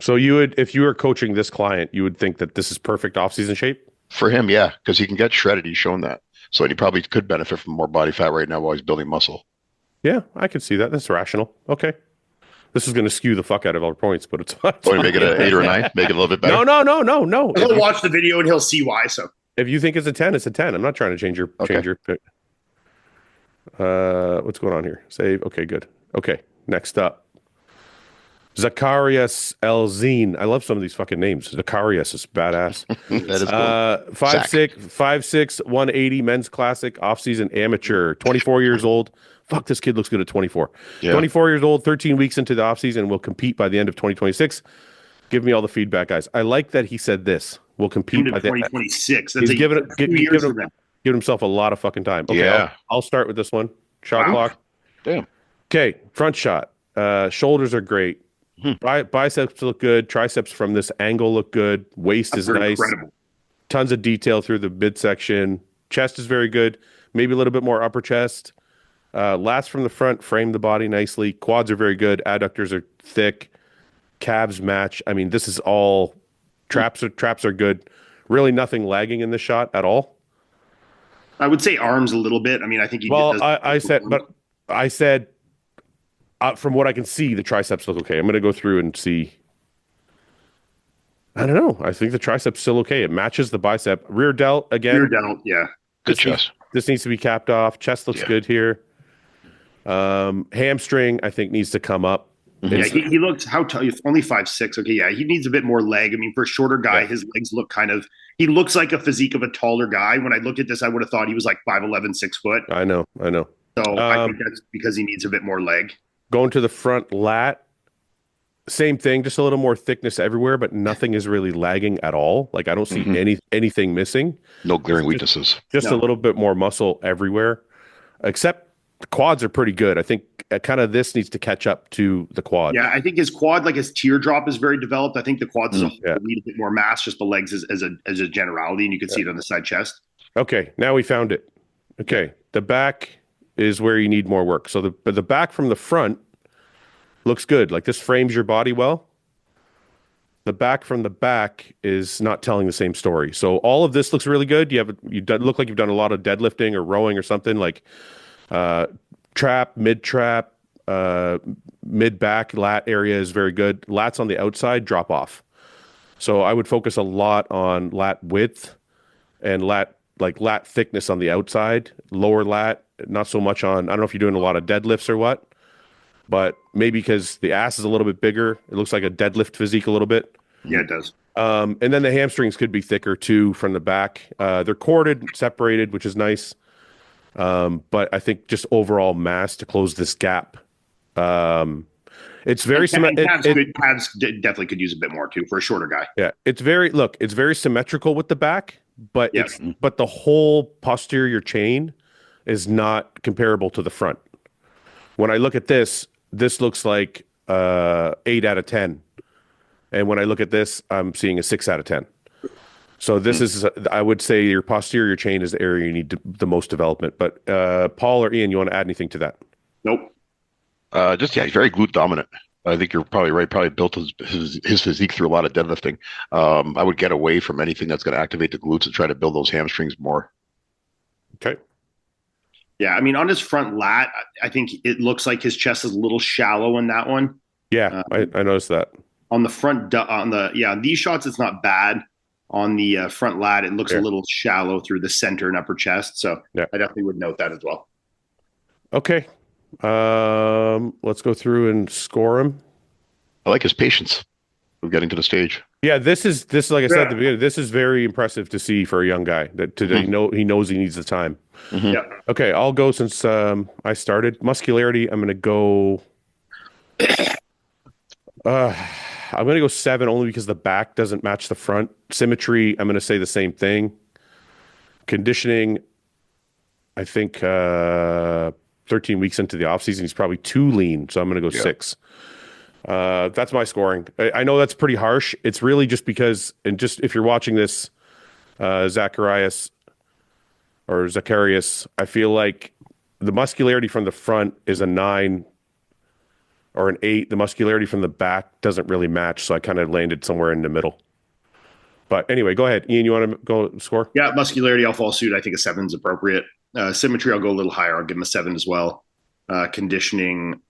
So you would, if you were coaching this client, you would think that this is perfect off-season shape? For him, yeah, because he can get shredded. He's shown that. So he probably could benefit from more body fat right now while he's building muscle. Yeah, I can see that. That's rational. Okay. This is going to skew the fuck out of our points, but it's fine. Want to make it an 8 or a 9? Make it a little bit better? No. He'll watch the video and he'll see why. So If you think it's a 10, it's a 10. I'm not trying to change your pick. What's going on here? Save. Okay, good. Okay, next up. Zakarias El-Zein. I love some of these fucking names. Zakarias is badass. That is cool. 5'6", 180, men's classic, off-season amateur, 24 years old. Fuck, this kid looks good at 24. Yeah. 24 years old, 13 weeks into the offseason, will compete by the end of 2026. Give me all the feedback, guys. I like that he said this. We'll compete into by the 2026. He's giving himself a lot of fucking time. Okay, Yeah. I'll start with this one. Shot clock. Damn. Okay, front shot. Shoulders are great. Biceps look good. Triceps from this angle look good. Waist is nice. Incredible. Tons of detail through the midsection. Chest is very good. Maybe a little bit more upper chest. Lats from the front frame the body nicely. Quads are very good. Adductors are thick. Calves match. I mean, this is all traps are good. Really nothing lagging in this shot at all. I would say arms a little bit. I mean, I think he I said from what I can see, the triceps look okay. I'm going to go through and see. I don't know. I think the triceps still okay. It matches the bicep. Rear delt again. Rear delt, yeah. Good chest. This needs to be capped off. Chest looks good here. Hamstring, I think, needs to come up. Yeah, he looked how tall? He's only 5'6". Okay, yeah, he needs a bit more leg. I mean, for a shorter guy, his legs look kind of. He looks like a physique of a taller guy. When I look at this, I would have thought he was like 5'11", 6 foot. I know. So I think that's because he needs a bit more leg. Going to the front lat, same thing, just a little more thickness everywhere, but nothing is really lagging at all. Like I don't see anything missing. No glaring weaknesses. Just a little bit more muscle everywhere, except the quads are pretty good. I think kind of this needs to catch up to the quad. Yeah, I think his quad, like his teardrop, is very developed. I think the quads as a whole need a bit more mass. Just the legs as a generality, and you can see it on the side chest. Okay, now we found it. Okay, the back is where you need more work. So the back from the front looks good. Like this frames your body well. The back from the back is not telling the same story. So all of this looks really good. You look like you've done a lot of deadlifting or rowing or something like trap, mid trap, mid back lat area is very good. Lats on the outside drop off. So I would focus a lot on lat width and lat thickness on the outside, lower lat, not so much on, I don't know if you're doing a lot of deadlifts or what, but maybe because the ass is a little bit bigger, it looks like a deadlift physique a little bit. Yeah, it does. And then the hamstrings could be thicker too from the back. They're corded, separated, which is nice. But I think just overall mass to close this gap. It's very Pads definitely could use a bit more too for a shorter guy. Yeah, it's very symmetrical with the back, but but the whole posterior chain is not comparable to the front. When I look at this looks like 8 out of 10. And when I look at this, I'm seeing a 6 out of 10. So this is, I would say your posterior chain is the area you need the most development. But Paul or Ian, you want to add anything to that? Nope. He's very glute dominant. I think you're probably right. Probably built his physique through a lot of deadlifting. I would get away from anything that's going to activate the glutes and try to build those hamstrings more. Okay. Yeah, I mean, on his front lat, I think it looks like his chest is a little shallow in that one. Yeah, I noticed that. On the front, on these shots, it's not bad. On the front lat, it looks a little shallow through the center and upper chest. So I definitely would note that as well. Okay. Let's go through and score him. I like his patience of getting to the stage. Yeah, this is like I said at the beginning, this is very impressive to see for a young guy that he knows he needs the time. Yeah. Okay, I'll go since I started. Muscularity, I'm going to go I'm going to go 7 only because the back doesn't match the front. Symmetry, I'm going to say the same thing. Conditioning, I think 13 weeks into the offseason, he's probably too lean, so I'm going to go 6. That's my scoring. I know that's pretty harsh. It's really just because, and just if you're watching this, Zakarias, I feel like the muscularity from the front is a 9 or an 8. The muscularity from the back doesn't really match, so I kind of landed somewhere in the middle. But anyway, go ahead. Ian, you want to go score? Yeah, muscularity, I'll fall suit. I think a 7 is appropriate. Symmetry, I'll go a little higher. I'll give him a 7 as well. Conditioning,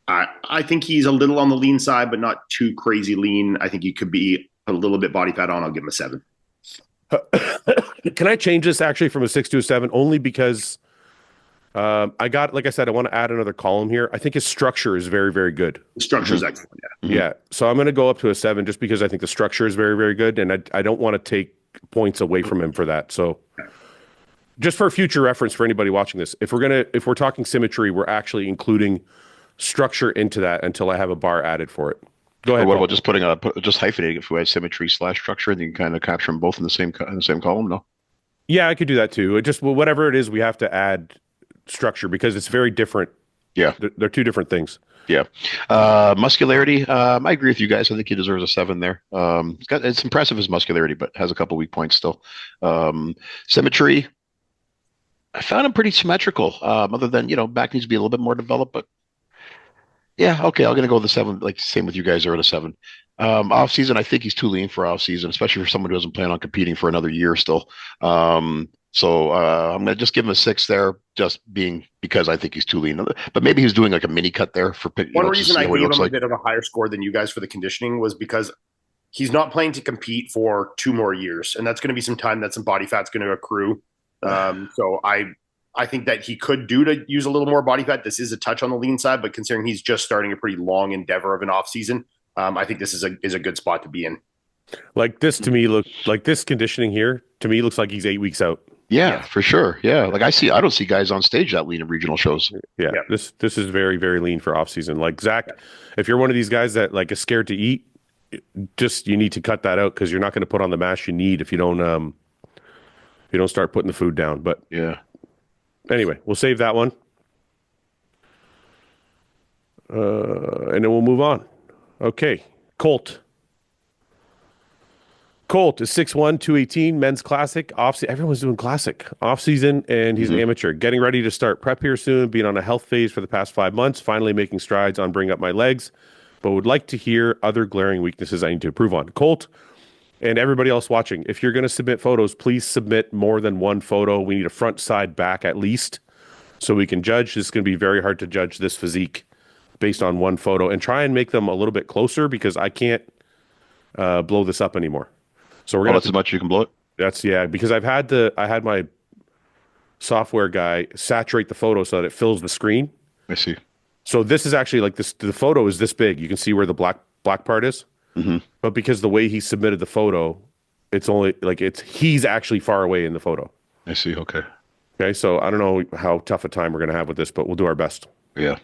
I think he's a little on the lean side, but not too crazy lean. I think he could be a little bit body fat on. I'll give him a 7. Can I change this actually from a 6 to a 7? Only because like I said, I want to add another column here. I think his structure is very, very good. The structure is excellent. Yeah. Yeah. So I'm going to go up to a 7 just because I think the structure is very, very good. And I don't want to take points away from him for that. So just for future reference for anybody watching this, if we're talking symmetry, we're actually including structure into that until I have a bar added for it. Go ahead. Or what about just just hyphenating it if we had symmetry / structure, and you can kind of capture them both in the same column? No. Yeah, I could do that too. It just whatever it is, we have to add structure because it's very different. Yeah, they're two different things. Yeah. Muscularity, I agree with you guys. I think he deserves a 7 there. It's impressive, his muscularity, but has a couple weak points still. Symmetry, I found him pretty symmetrical, other than, back needs to be a little bit more developed, but yeah, okay, I'm going to go with the 7, like same with you guys, are at a 7. Off season, I think he's too lean for off season, especially for someone who doesn't plan on competing for another year still. So I'm going to just give him a 6 there, just because I think he's too lean. But maybe he's doing like a mini cut there for one reason I gave him a bit of a higher score than you guys for the conditioning was because he's not planning to compete for 2 more years, and that's going to be some time that some body fat's going to accrue. So I I think that he could do to use a little more body fat. This is a touch on the lean side, but considering he's just starting a pretty long endeavor of an off season, I think this is a good spot to be in. Like this to me this conditioning here to me looks like he's 8 weeks out. Yeah, for sure. Yeah, like I don't see guys on stage that lean in regional shows. Yeah. This is very, very lean for off season. Like Zach, if you're one of these guys that like is scared to eat, you need to cut that out because you're not going to put on the mass you need if you don't start putting the food down. But yeah. Anyway, we'll save that one. And then we'll move on. Okay. Colt is 6'1", 218, men's classic. Everyone's doing classic. Off-season, and he's an amateur. Getting ready to start prep here soon, being on a health phase for the past 5 months, finally making strides on bringing up my legs, but would like to hear other glaring weaknesses I need to improve on. Colt, and everybody else watching, if you're going to submit photos, please submit more than one photo. We need a front, side, back at least so we can judge. This is going to be very hard to judge this physique based on one photo, and try and make them a little bit closer because I can't blow this up anymore. So we're gonna that's as much as you can blow it. Because I had my software guy saturate the photo so that it fills the screen. I see. So this is actually like this. The photo is this big. You can see where the black part is. Mm-hmm. But because the way he submitted the photo, it's only like he's actually far away in the photo. I see. Okay. Okay. So I don't know how tough a time we're gonna have with this, but we'll do our best. Yeah.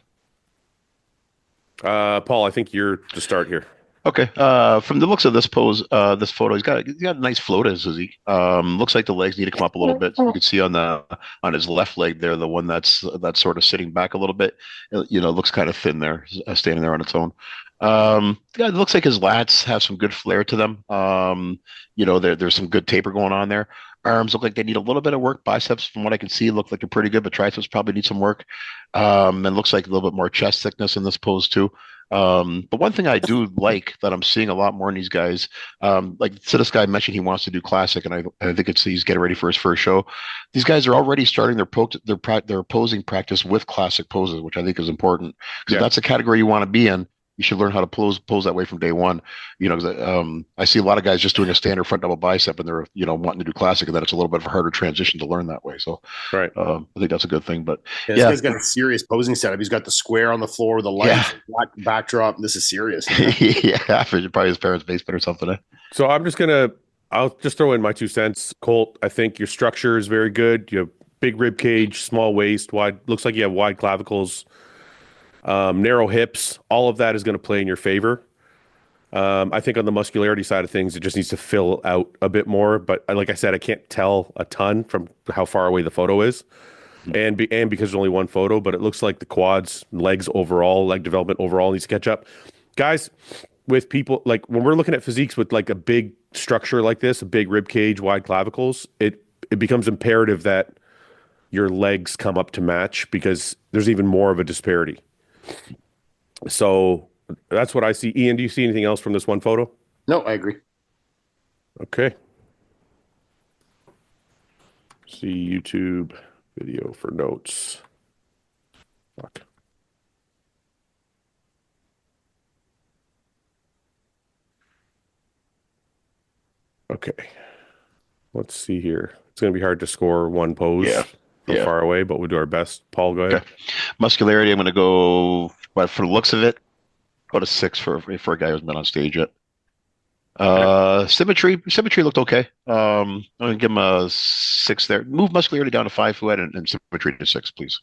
Paul, I think you're to start here. Okay. From the looks of this this photo, he's got a nice flow to his physique. Looks like the legs need to come up a little bit. You can see on his left leg there, the one that's sort of sitting back a little bit. Looks kind of thin there, standing there on its own. It looks like his lats have some good flair to them. There's some good taper going on there. Arms look like they need a little bit of work. Biceps, from what I can see, look like they're pretty good, but triceps probably need some work. And looks like a little bit more chest thickness in this pose too. But one thing I do like that I'm seeing a lot more in these guys, so this guy mentioned he wants to do classic, and I think he's getting ready for his first show. These guys are already starting their posing practice with classic poses, which I think is important because if that's a category you want to be in, you should learn how to pose that way from day one. Because I see a lot of guys just doing a standard front double bicep, and they're wanting to do classic, and then it's a little bit of a harder transition to learn that way. So, right, I think that's a good thing. But this guy's got a serious posing setup. He's got the square on the floor, the lights, black backdrop. This is serious. Yeah, for probably his parents' basement or something. So I'll just throw in my 2 cents. Colt, I think your structure is very good. You have big rib cage, small waist, wide. Looks like you have wide clavicles. Narrow hips, all of that is going to play in your favor. I think on the muscularity side of things, it just needs to fill out a bit more. But like I said, I can't tell a ton from how far away the photo is, and because there's only one photo. But it looks like the quads, legs overall, leg development overall needs to catch up. Guys, with people like when we're looking at physiques with like a big structure like this, a big rib cage, wide clavicles, it becomes imperative that your legs come up to match because there's even more of a disparity. So that's what I see. Ian, do you see anything else from this one photo? No, I agree. Okay. See YouTube video for notes. Fuck. Okay. Let's see here. It's going to be hard to score one pose. From far away, but we'll do our best. Paul, go ahead. Okay. Muscularity, I'm going to go, but for the looks of it, go to 6 for a guy who's been on stage yet. Symmetry looked okay. I'm going to give him a 6 there. Move muscularity down to 5, Fouad, and symmetry to 6, please.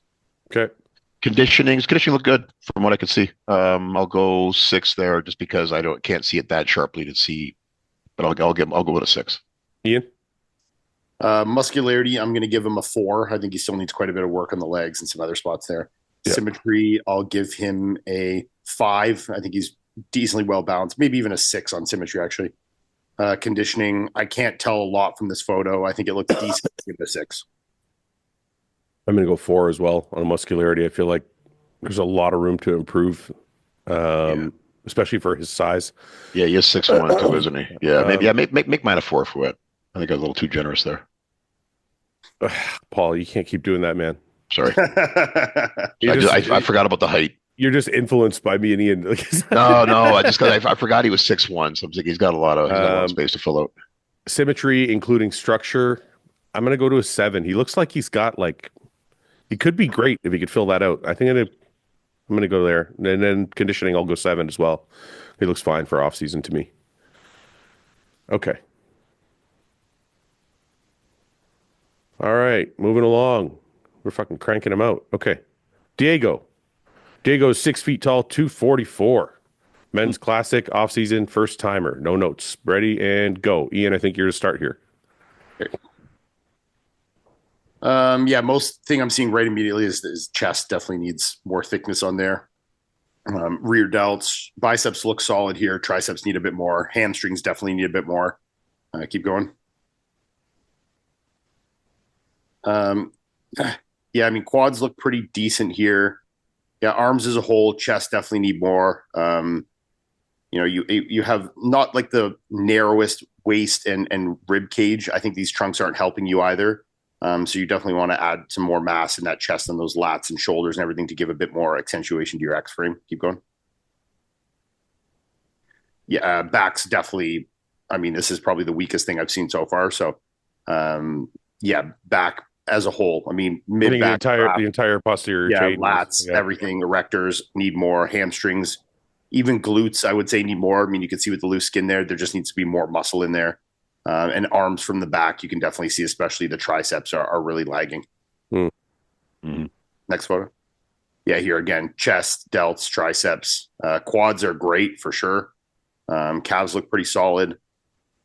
Okay. Conditioning looked good from what I could see. I'll go 6 there just because I can't see it that sharply to see, but I'll go with a 6. Ian? Muscularity, I'm going to give him a 4. I think he still needs quite a bit of work on the legs and some other spots there. Yeah. Symmetry, I'll give him a 5. I think he's decently well balanced, maybe even a 6 on symmetry, actually. Conditioning, I can't tell a lot from this photo. I think it looks decent. Give it a 6. I'm going to go 4 as well on muscularity. I feel like there's a lot of room to improve, especially for his size. Yeah, he is 6'1" too, isn't he? Yeah, maybe make mine a 4 for it. I think I was a little too generous there. Paul, you can't keep doing that, man. Sorry. I forgot about the height. You're just influenced by me and Ian. No, I forgot he was 6'1", so I'm thinking he's got a lot of space to fill out. Symmetry, including structure, I'm going to go to a 7. He looks like he's got like He could be great if he could fill that out. I think I'm gonna go there, and then conditioning, I'll go 7 as well. He looks fine for off season to me. Okay. All right, moving along. We're fucking cranking him out. Okay. Diego. Diego is 6 feet tall, 244. Men's classic, off season, first timer. No notes. Ready and go. Ian, I think you're to start here. Yeah, most thing I'm seeing right immediately is chest definitely needs more thickness on there. Rear delts, biceps look solid here. Triceps need a bit more. Hamstrings definitely need a bit more. Keep going. Yeah, I mean, quads look pretty decent here. Yeah, arms as a whole, chest definitely need more. You have not like the narrowest waist and rib cage. I think these trunks aren't helping you either. So you definitely want to add some more mass in that chest and those lats and shoulders and everything to give a bit more accentuation to your X frame. Keep going. Yeah, back's definitely, I mean, this is probably the weakest thing I've seen so far. So, yeah, back as a whole. I mean, mid back, the entire posterior chain. Lats, everything, erectors need more. Hamstrings, even glutes, I would say need more. I mean, you can see with the loose skin there just needs to be more muscle in there. And arms from the back, you can definitely see, especially the triceps are really lagging. Mm-hmm. Next photo. Yeah, here again, chest, delts, triceps, quads are great for sure. Calves look pretty solid.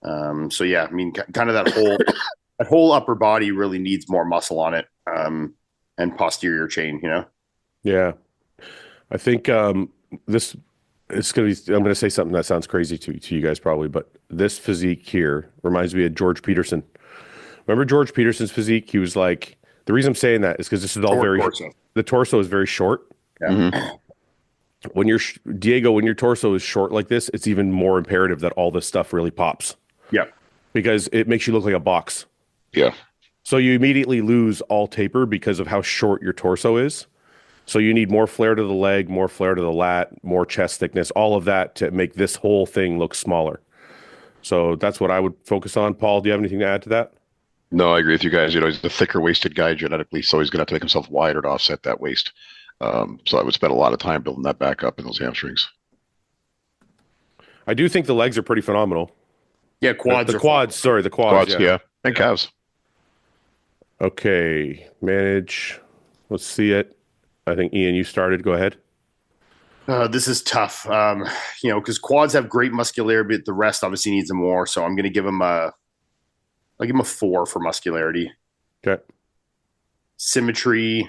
So yeah, I mean, kind of that whole upper body really needs more muscle on it, and posterior chain. Yeah, I think this. It's gonna be. I'm gonna say something that sounds crazy to you guys probably, but this physique here reminds me of George Peterson. Remember George Peterson's physique? He was like, the reason I'm saying that is because this is all the torso is very short. Yeah. Mm-hmm. When your torso is short like this, it's even more imperative that all this stuff really pops. Yeah, because it makes you look like a box. Yeah. So you immediately lose all taper because of how short your torso is. So you need more flare to the leg, more flare to the lat, more chest thickness, all of that to make this whole thing look smaller. So that's what I would focus on. Paul, do you have anything to add to that? No, I agree with you guys. He's a thicker waisted guy genetically, so he's going to have to make himself wider to offset that waist. So I would spend a lot of time building that back up in those hamstrings. I do think the legs are pretty phenomenal. Yeah, quads. The quads. Yeah. And calves. Okay, manage. Let's see it. I think, Ian, you started. Go ahead. This is tough, because quads have great muscularity, but the rest obviously needs them more. So I'm going to give him I'll give him a 4 for muscularity. Okay. Symmetry.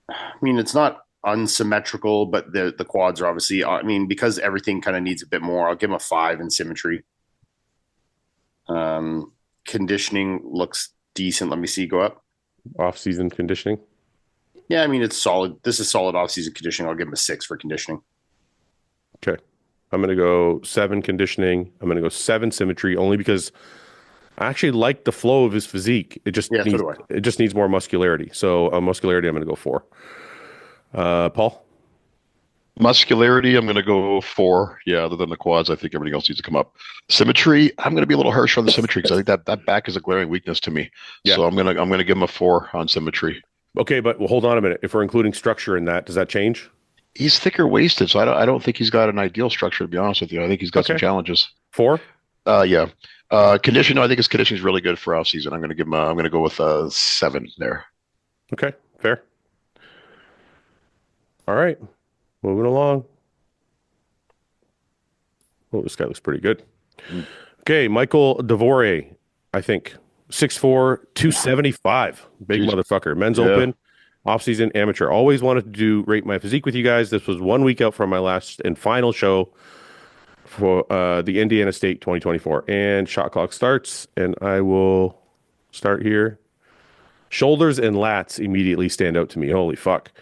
I mean, it's not unsymmetrical, but the quads are obviously, I mean, because everything kind of needs a bit more, I'll give him a 5 in symmetry. Conditioning looks decent. Let me see. Go up. Off-season conditioning. Yeah, I mean, it's solid. This is solid off-season conditioning. I'll give him a 6 for conditioning. Okay. I'm going to go 7 conditioning. I'm going to go 7 symmetry, only because I actually like the flow of his physique. It just needs more muscularity. So muscularity, I'm going to go 4. Paul? Muscularity, I'm going to go 4. Yeah, other than the quads, I think everything else needs to come up. Symmetry, I'm going to be a little harsh on the symmetry because I think that back is a glaring weakness to me. Yeah. So I'm going to give him a 4 on symmetry. Okay, but hold on a minute. If we're including structure in that, does that change? He's thicker waisted, so I don't think he's got an ideal structure, to be honest with you. I think he's got some challenges. 4? Yeah. Condition, I think his condition is really good for off season. I'm going to go with a 7 there. Okay, fair. All right, moving along. Oh, this guy looks pretty good. Okay, Michael Devore, I think. 6'4", 275. Big motherfucker. Men's Open, off-season amateur. Always wanted to do Rate My Physique with you guys. This was 1 week out from my last and final show for the Indiana State 2024. And shot clock starts, and I will start here. Shoulders and lats immediately stand out to me. Holy fuck.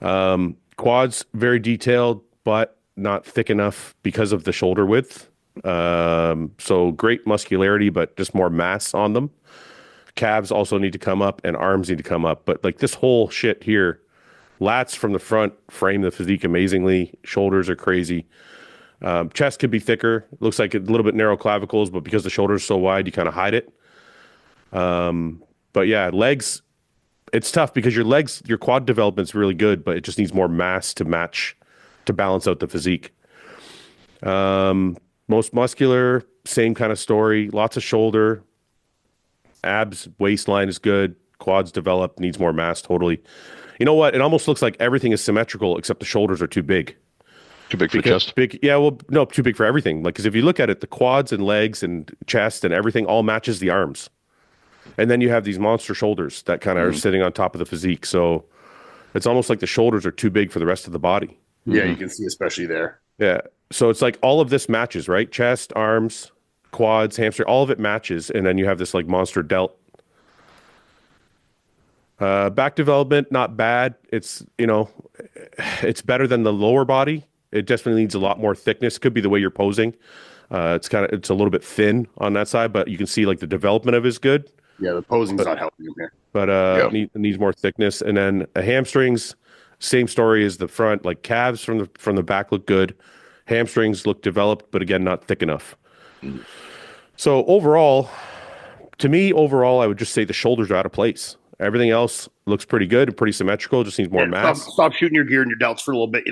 Quads, very detailed, but not thick enough because of the shoulder width. So great muscularity, but just more mass on them. Calves also need to come up and arms need to come up. But like this whole shit here, lats from the front frame the physique amazingly. Shoulders are crazy. Chest could be thicker. Looks like a little bit narrow clavicles, but because the shoulders are so wide, you kind of hide it. But yeah, legs it's tough because your quad development's really good, but it just needs more mass to balance out the physique. Most muscular, same kind of story. Lots of shoulder, abs, waistline is good. Quads developed, needs more mass. Totally. You know what? It almost looks like everything is symmetrical except the shoulders are too big. Too big for the chest. Big, yeah. Well, no, too big for everything. Like, because if you look at it, the quads and legs and chest and everything all matches the arms, and then you have these monster shoulders that kind of are sitting on top of the physique. So it's almost like the shoulders are too big for the rest of the body. Yeah, you can see especially there. Yeah. So it's like all of this matches, right? Chest, arms, quads, hamstring, all of it matches, and then you have this like monster delt. Back development, not bad. It's it's better than the lower body. It definitely needs a lot more thickness. Could be the way you're posing. It's a little bit thin on that side, but you can see like the development of it is good. Yeah, the posing's not helping him here. But needs more thickness. And then hamstrings, same story as the front. Like calves from the back look good. Hamstrings look developed, but again, not thick enough. So overall, I would just say the shoulders are out of place. Everything else looks pretty good and pretty symmetrical. Just needs more mass. Stop shooting your gear and your delts for a little bit,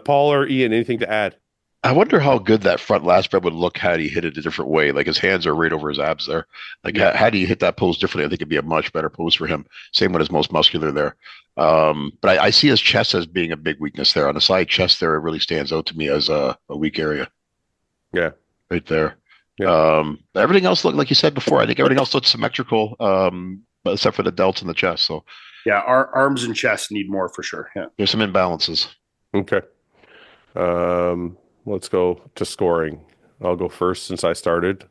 Paul or Ian, anything to add? I wonder how good that front lat spread would look had he hit it a different way. Like his hands are right over his abs there. Like had he hit that pose differently, I think it'd be a much better pose for him. Same with his most muscular there. But I see his chest as being a big weakness there. On the side chest there, it really stands out to me as a weak area. Yeah. Right there. Yeah. Everything else looked, like you said before, I think everything else looked symmetrical, except for the delts and the chest. So yeah, our arms and chest need more for sure. Yeah. There's some imbalances. Okay. Let's go to scoring. I'll go first since I started.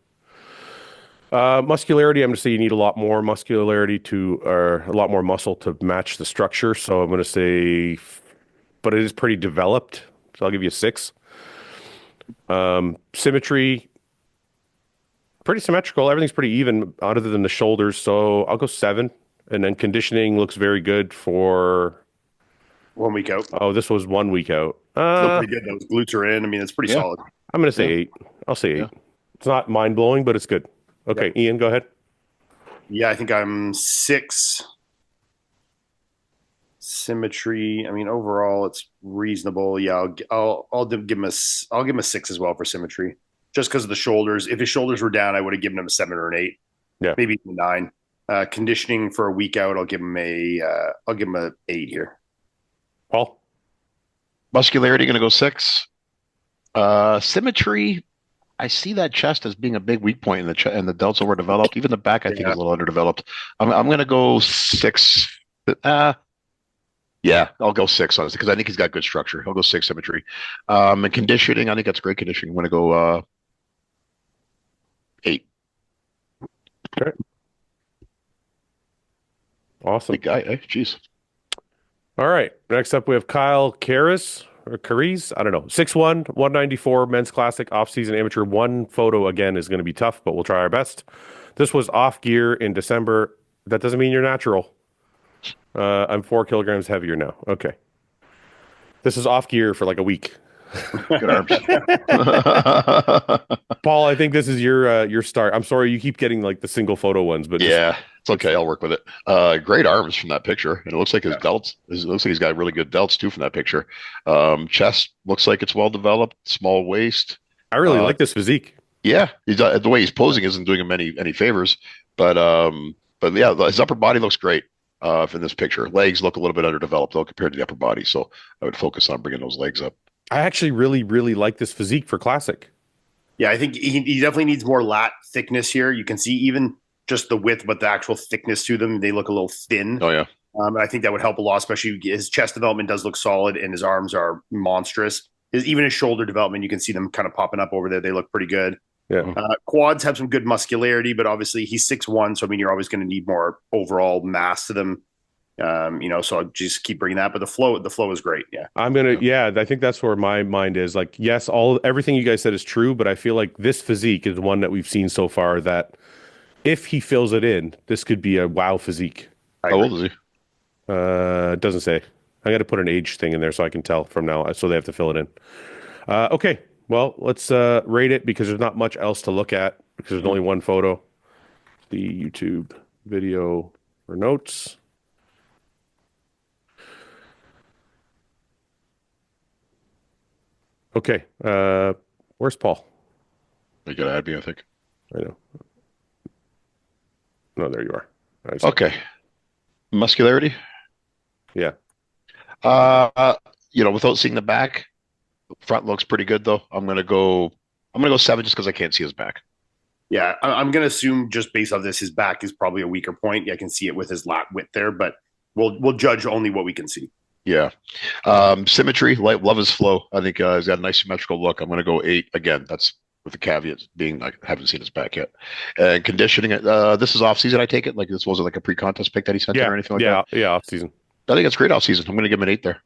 Muscularity, I'm going to say you need a lot more muscularity or a lot more muscle to match the structure. So I'm going to say, but it is pretty developed. So I'll give you a 6. Symmetry, pretty symmetrical. Everything's pretty even other than the shoulders. So I'll go 7. And then conditioning looks very good for 1 week out. Oh, this was 1 week out. Look pretty good. Those glutes are in. I mean, it's pretty solid. I'm going to say 8. I'll say 8. Yeah. It's not mind blowing, but it's good. Okay, Ian, go ahead. Yeah, I think I'm 6. Symmetry. I mean, overall, it's reasonable. Yeah, I'll give him a 6 as well for symmetry, just because of the shoulders. If his shoulders were down, I would have given him a 7 or an 8. Yeah, maybe even a 9. Conditioning for a week out, I'll give him a 8 here. Paul? Muscularity going to go 6. Symmetry, I see that chest as being a big weak point, and the delts overdeveloped. Even the back, I think, is a little underdeveloped. I'm going to go 6. Yeah, I'll go 6 on this because I think he's got good structure. I'll go 6 symmetry. And conditioning, I think that's great conditioning. I'm going to go 8. Okay. Awesome. Big guy, eh? Jeez. All right. Next up, we have Keres. I don't know. 6'1", 194, men's classic, off-season amateur. 1 photo, again, is going to be tough, but we'll try our best. This was off gear in December. That doesn't mean you're natural. I'm 4 kilograms heavier now. Okay. This is off gear for like a week. Good arms. Paul, I think this is your start. I'm sorry you keep getting like the single photo ones, but yeah, it's okay. I'll work with it. Great arms from that picture, and it looks like his delts. It looks like he's got really good delts too from that picture. Chest looks like it's well developed. Small waist. I really like this physique. Yeah, the way he's posing isn't doing him any favors, but yeah, his upper body looks great. In this picture, legs look a little bit underdeveloped though compared to the upper body, so I would focus on bringing those legs up. I actually really, really like this physique for classic. Yeah, I think he definitely needs more lat thickness here. You can see even just the width, but the actual thickness to them, they look a little thin. Oh, yeah. I think that would help a lot, especially his chest development does look solid and his arms are monstrous. Even his shoulder development, you can see them kind of popping up over there. They look pretty good. Yeah. Quads have some good muscularity, but obviously he's 6'1", so I mean, you're always going to need more overall mass to them. So I'll just keep bringing that, but the flow is great. Yeah. I think that's where my mind is. Like, yes, everything you guys said is true, but I feel like this physique is one that we've seen so far that if he fills it in, this could be a wow physique. How old is he? It doesn't say. I got to put an age thing in there so I can tell from now, so they have to fill it in. Okay. Well, let's rate it because there's not much else to look at because there's only one photo. the YouTube video for notes. Okay. Where's Paul? You got to add me, I think. I know. No, there you are. Okay. Muscularity? Yeah. Without seeing the back, front looks pretty good though. I'm gonna go 7 just because I can't see his back. Yeah, I'm going to assume just based on this, his back is probably a weaker point. I can see it with his lat width there, but we'll judge only what we can see. Yeah. Symmetry, love his flow. I think he's got a nice symmetrical look. I'm going to go 8 again. That's with the caveat being I haven't seen his back yet. And conditioning, this is off season. I take it like this wasn't like a pre-contest pick that he sent in or anything like that. Yeah, off season. I think it's great off season. I'm going to give him an 8 there.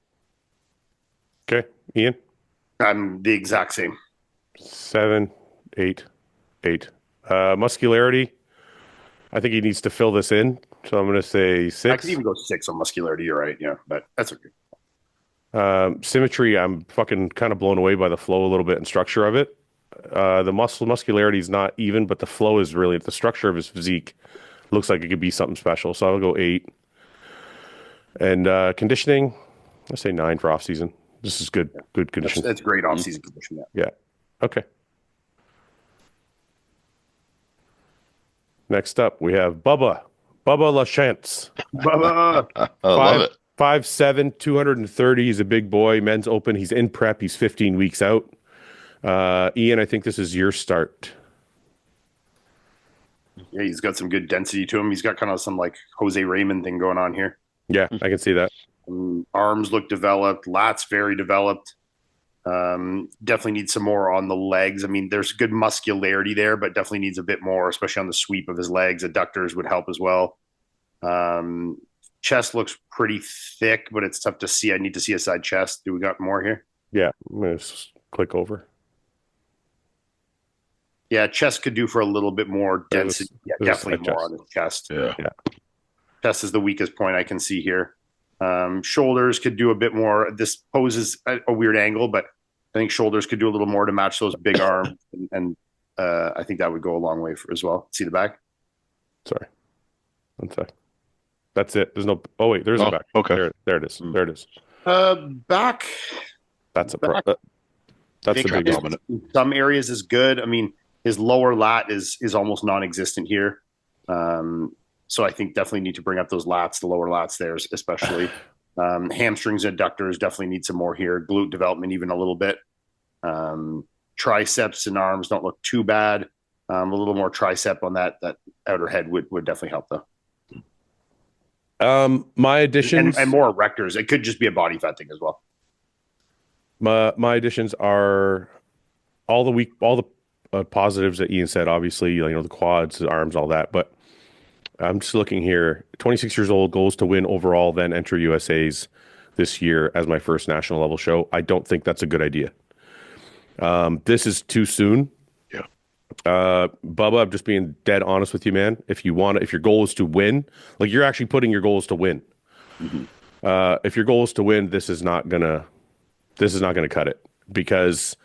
Okay, Ian. I'm the exact same. 7, 8, 8. Muscularity, I think he needs to fill this in, so I'm going to say 6. I could even go 6 on muscularity. You're right, yeah, but that's okay. Symmetry, I'm fucking kind of blown away by the flow a little bit and structure of it. The muscularity is not even, but the flow is really the structure of his physique looks like it could be something special. So I'll go 8. And conditioning, I say 9 for off season. This is good condition. That's great off season condition. Yeah. Okay. Next up, we have Bubba Lachance. Bubba. I love it. 5'7", 230. He's a big boy. Men's open. He's in prep. He's 15 weeks out. Ian, I think this is your start. Yeah, he's got some good density to him. He's got kind of some like Jose Raymond thing going on here. Yeah, I can see that. Arms look developed. Lats very developed. Definitely needs some more on the legs. I mean, there's good muscularity there, but definitely needs a bit more, especially on the sweep of his legs. Adductors would help as well. Chest looks pretty thick, but it's tough to see. I need to see a side chest. Do we got more here? Yeah, I'm going to click over. Yeah, chest could do for a little bit more density. Definitely more on his chest. Yeah. Chest is the weakest point I can see here. Shoulders could do a bit more. This poses a weird angle, but I think shoulders could do a little more to match those big arms, and I think that would go a long way as well. See the back? Sorry. One sec. That's it. There's no. Oh wait, there's a back. Okay. There it is. There it is. Back. That's a pro. That's the big dominant. In some areas is good. I mean, his lower lat is almost non-existent here. So I think definitely need to bring up those lats, the lower lats there, especially. Hamstrings and adductors definitely need some more here. Glute development even a little bit. Triceps and arms don't look too bad. A little more tricep on that outer head would definitely help though. My additions and more erectors. It could just be a body fat thing as well. My additions are all the positives that Ian said. Obviously, the quads, the arms, all that. But I'm just looking here. 26 years old, goals to win overall, then enter USA's this year as my first national level show. I don't think that's a good idea. This is too soon. Yeah. Bubba, I'm just being dead honest with you, man. If your goal is to win, like you're actually putting your goals to win. Mm-hmm. If your goal is to win, this is not gonna cut it because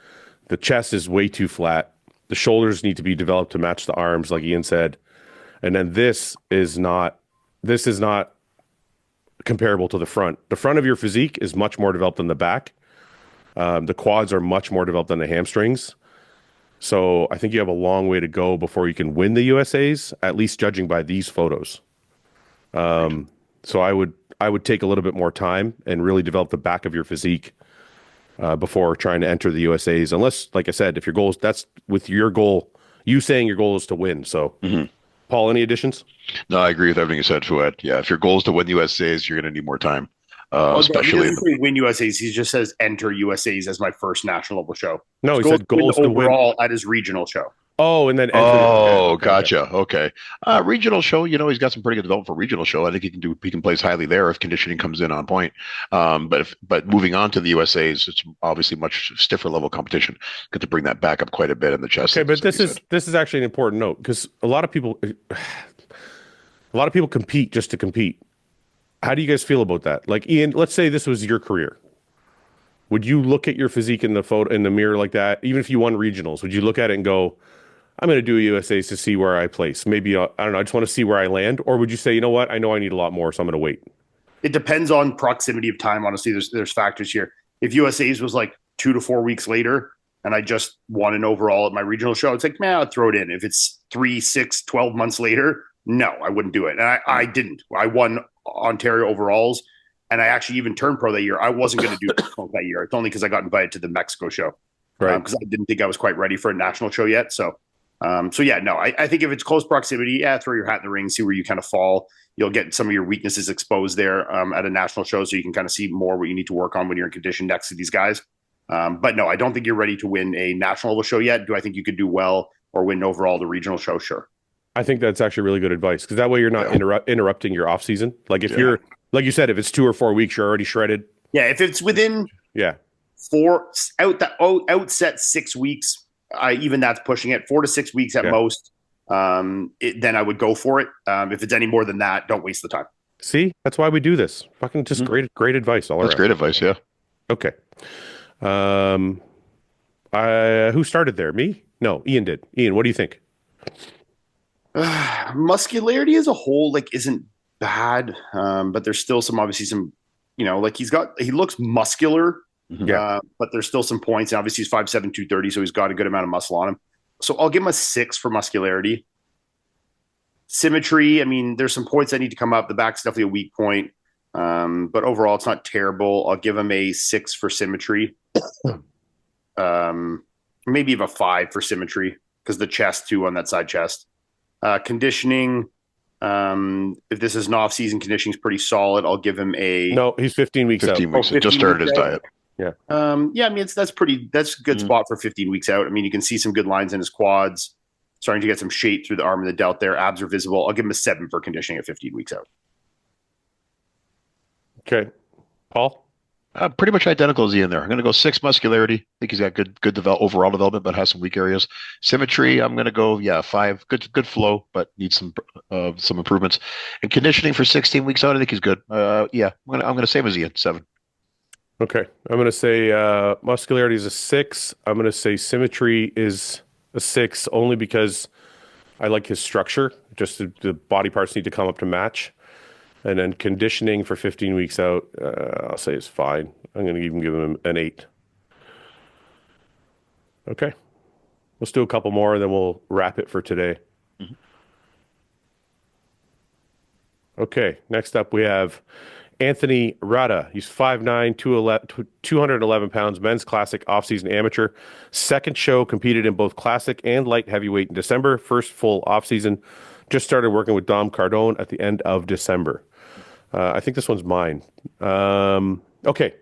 the chest is way too flat. The shoulders need to be developed to match the arms, like Ian said. And then this is not comparable to the front. The front of your physique is much more developed than the back. The quads are much more developed than the hamstrings. So I think you have a long way to go before you can win the USAs, at least judging by these photos. So I would take a little bit more time and really develop the back of your physique before trying to enter the USAs. Unless, like I said, if your goal is, that's with your goal, you saying your goal is to win. So, Paul, any additions? No, I agree with everything you said, Fouad. Yeah, if your goal is to win the USAs, you're going to need more time. Especially he doesn't say win USAs. He just says enter USAs as my first national level show. No, he said goals to win overall at his regional show. Oh, and then gotcha. Okay. Regional show, he's got some pretty good development for regional show. I think he can place highly there if conditioning comes in on point. But moving on to the USAs, it's obviously much stiffer level competition. Got to bring that back up quite a bit in the chest. Okay, but this is actually an important note because a lot of people compete just to compete. How do you guys feel about that? Like Ian, let's say this was your career. Would you look at your physique in the mirror like that? Even if you won regionals, would you look at it and go, I'm going to do USAs to see where I place. Maybe, I don't know, I just want to see where I land. Or would you say, you know what, I know I need a lot more, so I'm going to wait? It depends on proximity of time. Honestly, there's factors here. If USA's was like 2 to 4 weeks later, and I just won an overall at my regional show, it's like, man, I'll throw it in. If it's 3, 6, 12 months later, no, I wouldn't do it. And I didn't. I won Ontario overalls, and I actually even turned pro that year. I wasn't going to do that year. It's only because I got invited to the Mexico show, Right. Because I didn't think I was quite ready for a national show yet. So yeah, no, I think if it's close proximity, yeah, throw your hat in the ring, see where you kind of fall. You'll get some of your weaknesses exposed there at a national show, so you can kind of see more what you need to work on when you're in condition next to these guys. But no, I don't think you're ready to win a national level show yet. Do I think you could do well or win overall the regional show? Sure. I think that's actually really good advice, because that way you're not interrupting your off season. Like if you're, like you said, if it's 2 or 4 weeks, you're already shredded. Yeah, if it's within outset 6 weeks, even that's pushing it. 4 to 6 weeks at most. Then I would go for it. If it's any more than that, don't waste the time. See, that's why we do this. Fucking just great advice all around. That's great advice. Yeah. Okay. Who started there? Me? No, Ian did. Ian, what do you think? Muscularity as a whole, like, isn't bad. But there's still obviously some, like he looks muscular. But there's still some points. And obviously he's 5'7", 230, so he's got a good amount of muscle on him. So I'll give him a 6 for muscularity. Symmetry, I mean, there's some points that need to come up. The back's definitely a weak point. But overall, it's not terrible. I'll give him a 6 for symmetry. Maybe even a 5 for symmetry, because the chest too on that side chest. Conditioning, if this is an off-season, conditioning is pretty solid. I'll give him a... No, he's 15 weeks 15 out. weeks. 15 just started his weeks diet. Yeah. Yeah, I mean, that's a good spot for 15 weeks out. I mean, you can see some good lines in his quads, starting to get some shape through the arm and the delt there. Abs are visible. I'll give him a 7 for conditioning at 15 weeks out. Okay. Paul? Pretty much identical as Ian there. I'm going to go 6 muscularity. I think he's got good overall development, but has some weak areas. Symmetry, I'm going to go 5. Good flow, but needs some improvements. And conditioning for 16 weeks out, I think he's good. I'm going to same as Ian, 7. Okay. I'm going to say muscularity is a 6. I'm going to say symmetry is a 6, only because I like his structure. Just the body parts need to come up to match. And then conditioning for 15 weeks out, I'll say is fine. I'm going to even give him an 8. Okay. Let's do a couple more, and then we'll wrap it for today. Mm-hmm. Okay. Next up, we have Anthony Rada. He's 5'9", 211 pounds, men's classic off-season amateur. Second show, competed in both classic and light heavyweight in December. First full off-season. Just started working with Dom Cardone at the end of December. I think this one's mine. Okay.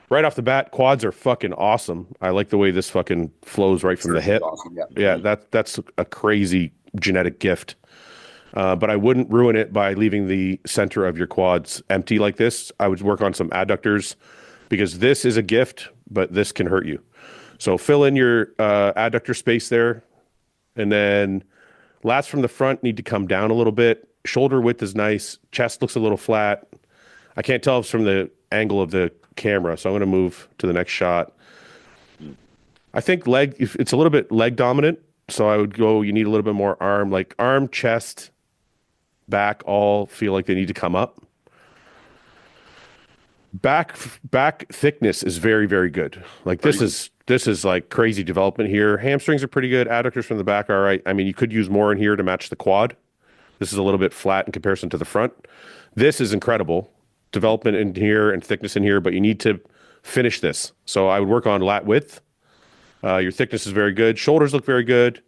Right off the bat, quads are fucking awesome. I like the way this fucking flows right from the hip. Awesome, yeah, that's a crazy genetic gift. But I wouldn't ruin it by leaving the center of your quads empty like this. I would work on some adductors, because this is a gift, but this can hurt you. So fill in your adductor space there. And then lats from the front need to come down a little bit. Shoulder width is nice. Chest looks a little flat. I can't tell if it's from the angle of the camera, so I'm going to move to the next shot. I think it's a little bit leg dominant, so I would go, you need a little bit more arm. Like arm, chest, back all feel like they need to come up. Back thickness is very, very good. Like this is like crazy development here. Hamstrings are pretty good. Adductors from the back are all right. I mean, you could use more in here to match the quad. This is a little bit flat in comparison to the front. This is incredible. Development in here and thickness in here, but you need to finish this. So I would work on lat width. Your thickness is very good. Shoulders look very good.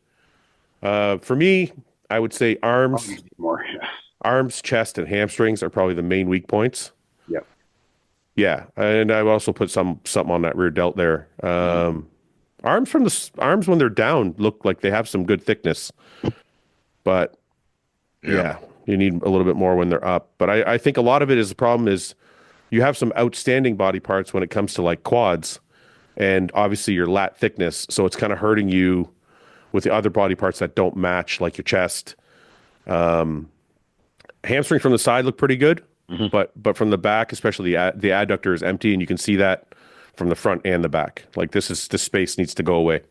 For me, I would say arms, chest, and hamstrings are probably the main weak points. Yeah. Yeah, and I also put something on that rear delt there. Arms when they're down look like they have some good thickness, but yeah, you need a little bit more when they're up. But I think a lot of it is the problem is you have some outstanding body parts when it comes to like quads, and obviously your lat thickness, so it's kind of hurting you with the other body parts that don't match, like your chest. Hamstring from the side look pretty good. Mm-hmm. But from the back, especially the adductor is empty, and you can see that from the front and the back. Like this space needs to go away.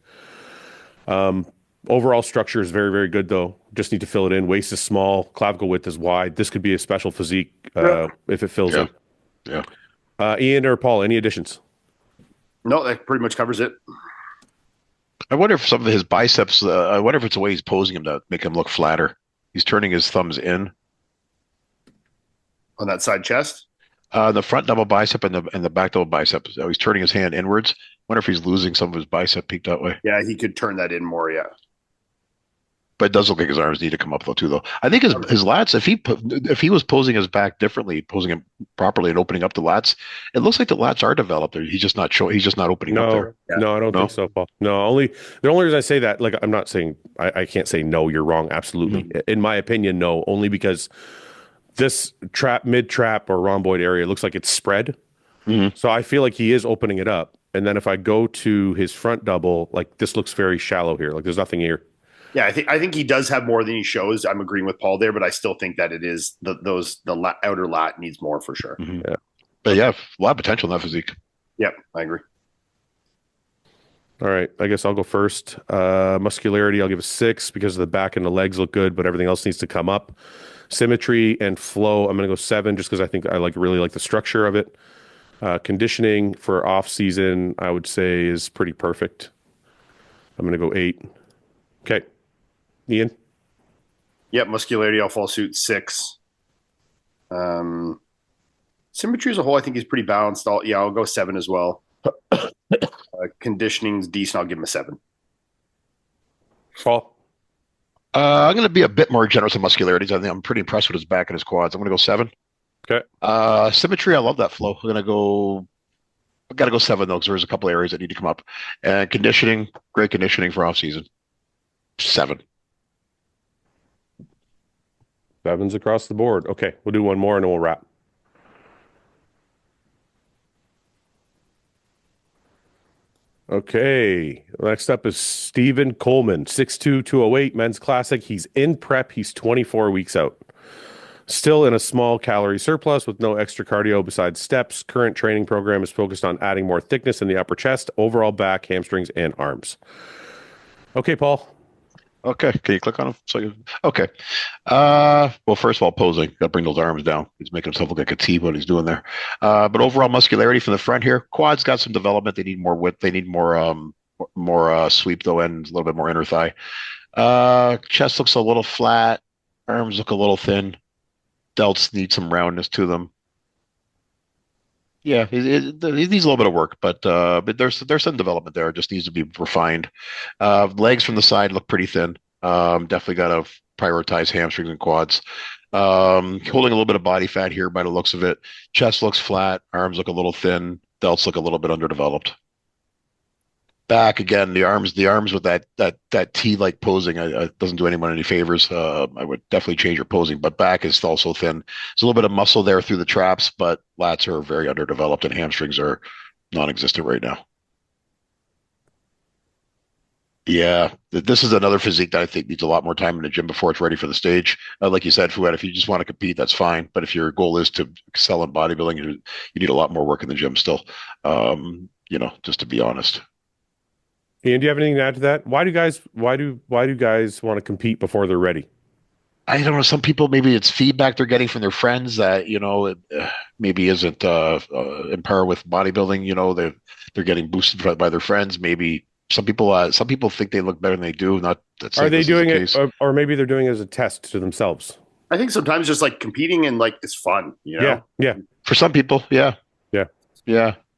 Overall structure is very, very good, though. Just need to fill it in. Waist is small, clavicle width is wide. This could be a special physique if it fills in. Yeah. Ian or Paul, any additions? No, that pretty much covers it. I wonder if some of his biceps, I wonder if it's the way he's posing him to make him look flatter. He's turning his thumbs in. On that side chest? The front double bicep and the back double bicep. So he's turning his hand inwards. Wonder if he's losing some of his bicep peak that way. Yeah, he could turn that in more, yeah. But it does look like his arms need to come up though too. Though I think his lats, if he was posing his back differently, posing him properly and opening up the lats, it looks like the lats are developed. He's just not showing. He's just not opening up there. Yeah. No, I don't think so, Paul. No, the only reason I say that, like, I'm not saying I can't say no, you're wrong. Absolutely, in my opinion, no. Only because this mid trap or rhomboid area looks like it's spread. So I feel like he is opening it up. And then if I go to his front double, like this looks very shallow here. Like there's nothing here. Yeah, I think he does have more than he shows. I'm agreeing with Paul there, but I still think that it is the outer lat needs more for sure. Yeah. But yeah, a lot of potential in that physique. Yep, I agree. All right, I guess I'll go first. Muscularity, I'll give a 6 because the back and the legs look good, but everything else needs to come up. Symmetry and flow, I'm going to go 7 just because I think I really like the structure of it. Conditioning for off season, I would say is pretty perfect. I'm going to go 8. Okay. Ian? Yep, muscularity, I'll fall suit 6. Symmetry as a whole, I think he's pretty balanced. I'll go 7 as well. Conditioning's decent. I'll give him a 7. Paul? I'm going to be a bit more generous in muscularities. I think I'm pretty impressed with his back and his quads. I'm going to go 7. Okay. Symmetry, I love that flow. I've got to go 7 though, because there's a couple areas that need to come up. And conditioning, great conditioning for off season. 7. 7's across the board. Okay, we'll do one more and then we'll wrap. Okay, next up is Stephen Coleman, 6'2", 208, men's classic. He's in prep. He's 24 weeks out. Still in a small calorie surplus with no extra cardio besides steps. Current training program is focused on adding more thickness in the upper chest, overall back, hamstrings, and arms. Okay, Paul. Okay, can you click on him? Okay. Well, first of all, posing. Got to bring those arms down. He's making himself look like a T, what he's doing there. But overall muscularity from the front here. Quads got some development. They need more width. They need more sweep though, and a little bit more inner thigh. Chest looks a little flat. Arms look a little thin. Delts need some roundness to them. Yeah, he needs a little bit of work, but there's some development there. It just needs to be refined. Legs from the side look pretty thin. Definitely got to prioritize hamstrings and quads. Holding a little bit of body fat here by the looks of it. Chest looks flat. Arms look a little thin. Delts look a little bit underdeveloped. Back again, the arms with that T-like posing doesn't do anyone any favors. I would definitely change your posing, but back is also thin. There's a little bit of muscle there through the traps, but lats are very underdeveloped and hamstrings are non-existent right now. Yeah, this is another physique that I think needs a lot more time in the gym before it's ready for the stage. Like you said, Fouad, if you just want to compete, that's fine. But if your goal is to excel in bodybuilding, you need a lot more work in the gym still. Just to be honest. Ian, do you have anything to add to that? Why do guys want to compete before they're ready? I don't know. Some people, maybe it's feedback they're getting from their friends that maybe isn't in par with bodybuilding. They're getting boosted by their friends. Maybe some people think they look better than they do. Not that are they doing it, or maybe they're doing it as a test to themselves? I think sometimes just like competing and like it's fun. Yeah. For some people, yeah.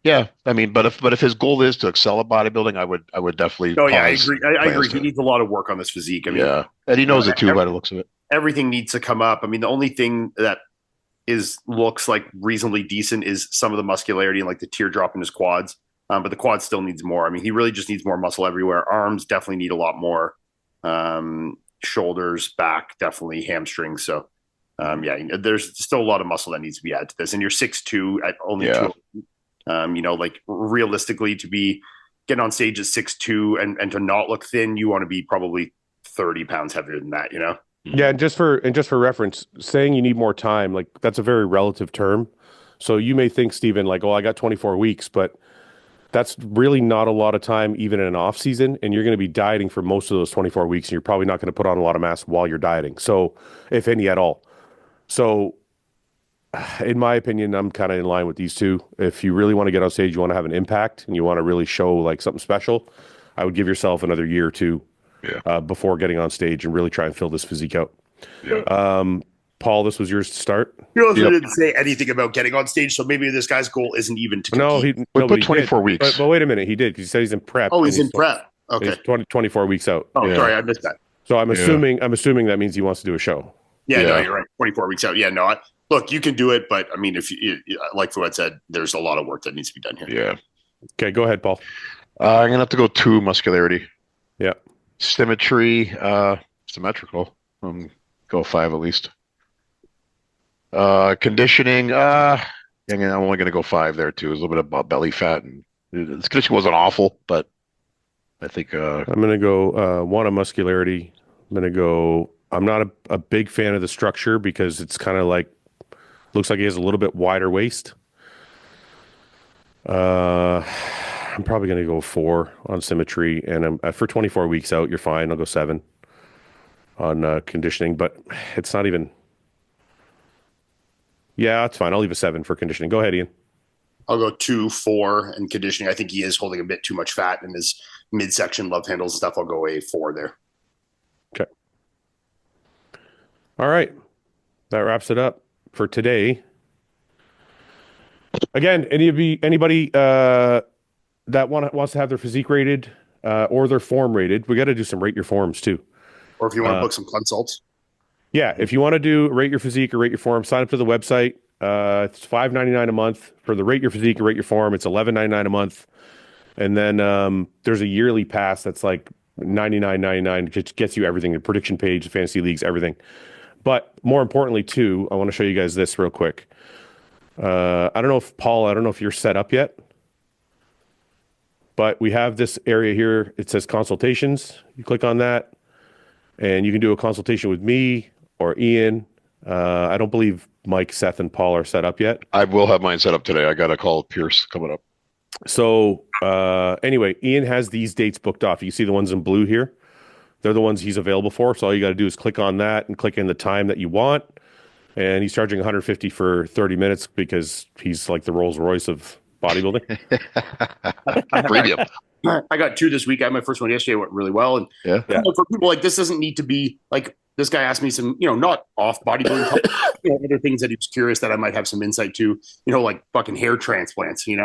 Yeah, I mean, but if his goal is to excel at bodybuilding, I would definitely. Oh yeah, I agree. I agree. He needs a lot of work on this physique. I mean, yeah, and he knows it too by the looks of it. Everything needs to come up. I mean, the only thing that looks like reasonably decent is some of the muscularity and like the teardrop in his quads. But the quad still needs more. I mean, he really just needs more muscle everywhere. Arms definitely need a lot more. Shoulders, back, definitely hamstrings. So, there's still a lot of muscle that needs to be added to this. And you're 6'2" at only 2. Like realistically to be getting on stage at 6'2" and to not look thin, you want to be probably 30 pounds heavier than that, Yeah. And just for reference, saying you need more time, like that's a very relative term. So you may think, Stephen, like, oh, I got 24 weeks, but That's really not a lot of time, even in an off season, and you're going to be dieting for most of those 24 weeks, and you're probably not going to put on a lot of mass while you're dieting. So, if any at all. So, in my opinion, I'm kind of in line with these two. If you really want to get on stage, you want to have an impact, and you want to really show like something special, I would give yourself another year or two before getting on stage and really try and fill this physique out. Yeah. Paul, this was yours to start. You also didn't say anything about getting on stage, so maybe this guy's goal isn't even to compete. No, put 24 weeks. But wait a minute, he did, because he said he's in prep. Oh, he's in prep. Okay. He's 24 weeks out. Oh, sorry, I missed that. So I'm assuming that means he wants to do a show. Yeah, no, you're right. 24 weeks out. Yeah, no, look, you can do it, but I mean, if you, like Fouad said, there's a lot of work that needs to be done here. Yeah. Okay, go ahead, Paul. I'm gonna have to go 2 muscularity. Yeah. Symmetry, symmetrical. Go 5 at least. Conditioning, I'm only gonna go 5 there too. There's a little bit of belly fat, and this condition wasn't awful, but I think I'm gonna go 1 of muscularity. I'm not a big fan of the structure because it's kind of like looks like he has a little bit wider waist. I'm probably going to go 4 on symmetry, and for 24 weeks out, you're fine. I'll go 7 on conditioning, but it's not even. Yeah, it's fine. I'll leave a 7 for conditioning. Go ahead, Iain. I'll go 2, 4 in conditioning. I think he is holding a bit too much fat in his midsection, love handles and stuff. I'll go a 4 there. Okay. All right. That wraps it up for today. Again, anybody that wants to have their physique rated or their form rated, we got to do some rate your forms too. Or if you want to book some consults. Yeah, if you want to do rate your physique or rate your form, sign up to the website. It's $5.99 a month for the rate your physique or rate your form. It's $11.99 a month, and then there's a yearly pass that's like $99.99. It gets you everything: the prediction page, the fantasy leagues, everything. But more importantly, too, I want to show you guys this real quick. I don't know if you're set up yet, but we have this area here. It says consultations. You click on that, and you can do a consultation with me or Iain. I don't believe Mike, Seth, and Paul are set up yet. I will have mine set up today. I got a call with Pierce coming up. So anyway, Iain has these dates booked off. You see the ones in blue here? They're the ones he's available for. So all you got to do is click on that and click in the time that you want. And he's charging $150 for 30 minutes because he's like the Rolls Royce of bodybuilding. Premium. I got 2 this week. I had my first one yesterday. It went really well. And for people like this, doesn't need to be like this guy asked me some, not off bodybuilding, other things that he was curious that I might have some insight to, like fucking hair transplants, which I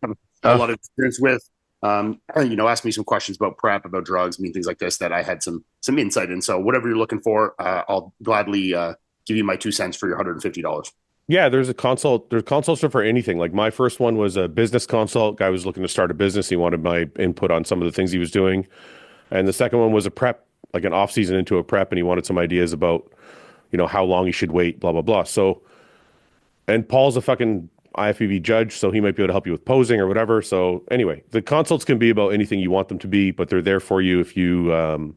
have a lot of experience with. Ask me some questions about prep, about drugs, things like this that I had some insight in. So whatever you're looking for, I'll gladly give you my 2 cents for your $150. Yeah, there's a consult. There's consults for anything. Like my first one was a business consult. Guy was looking to start a business. He wanted my input on some of the things he was doing. And the second one was a prep, like an off season into a prep, and he wanted some ideas about, how long he should wait, blah, blah, blah. So, and Paul's a fucking IFBB judge, so he might be able to help you with posing or whatever. So anyway, the consults can be about anything you want them to be, but they're there for you if you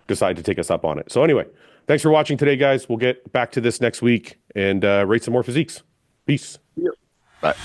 decide to take us up on it. So anyway, thanks for watching today, guys. We'll get back to this next week and rate some more physiques. Peace. Bye.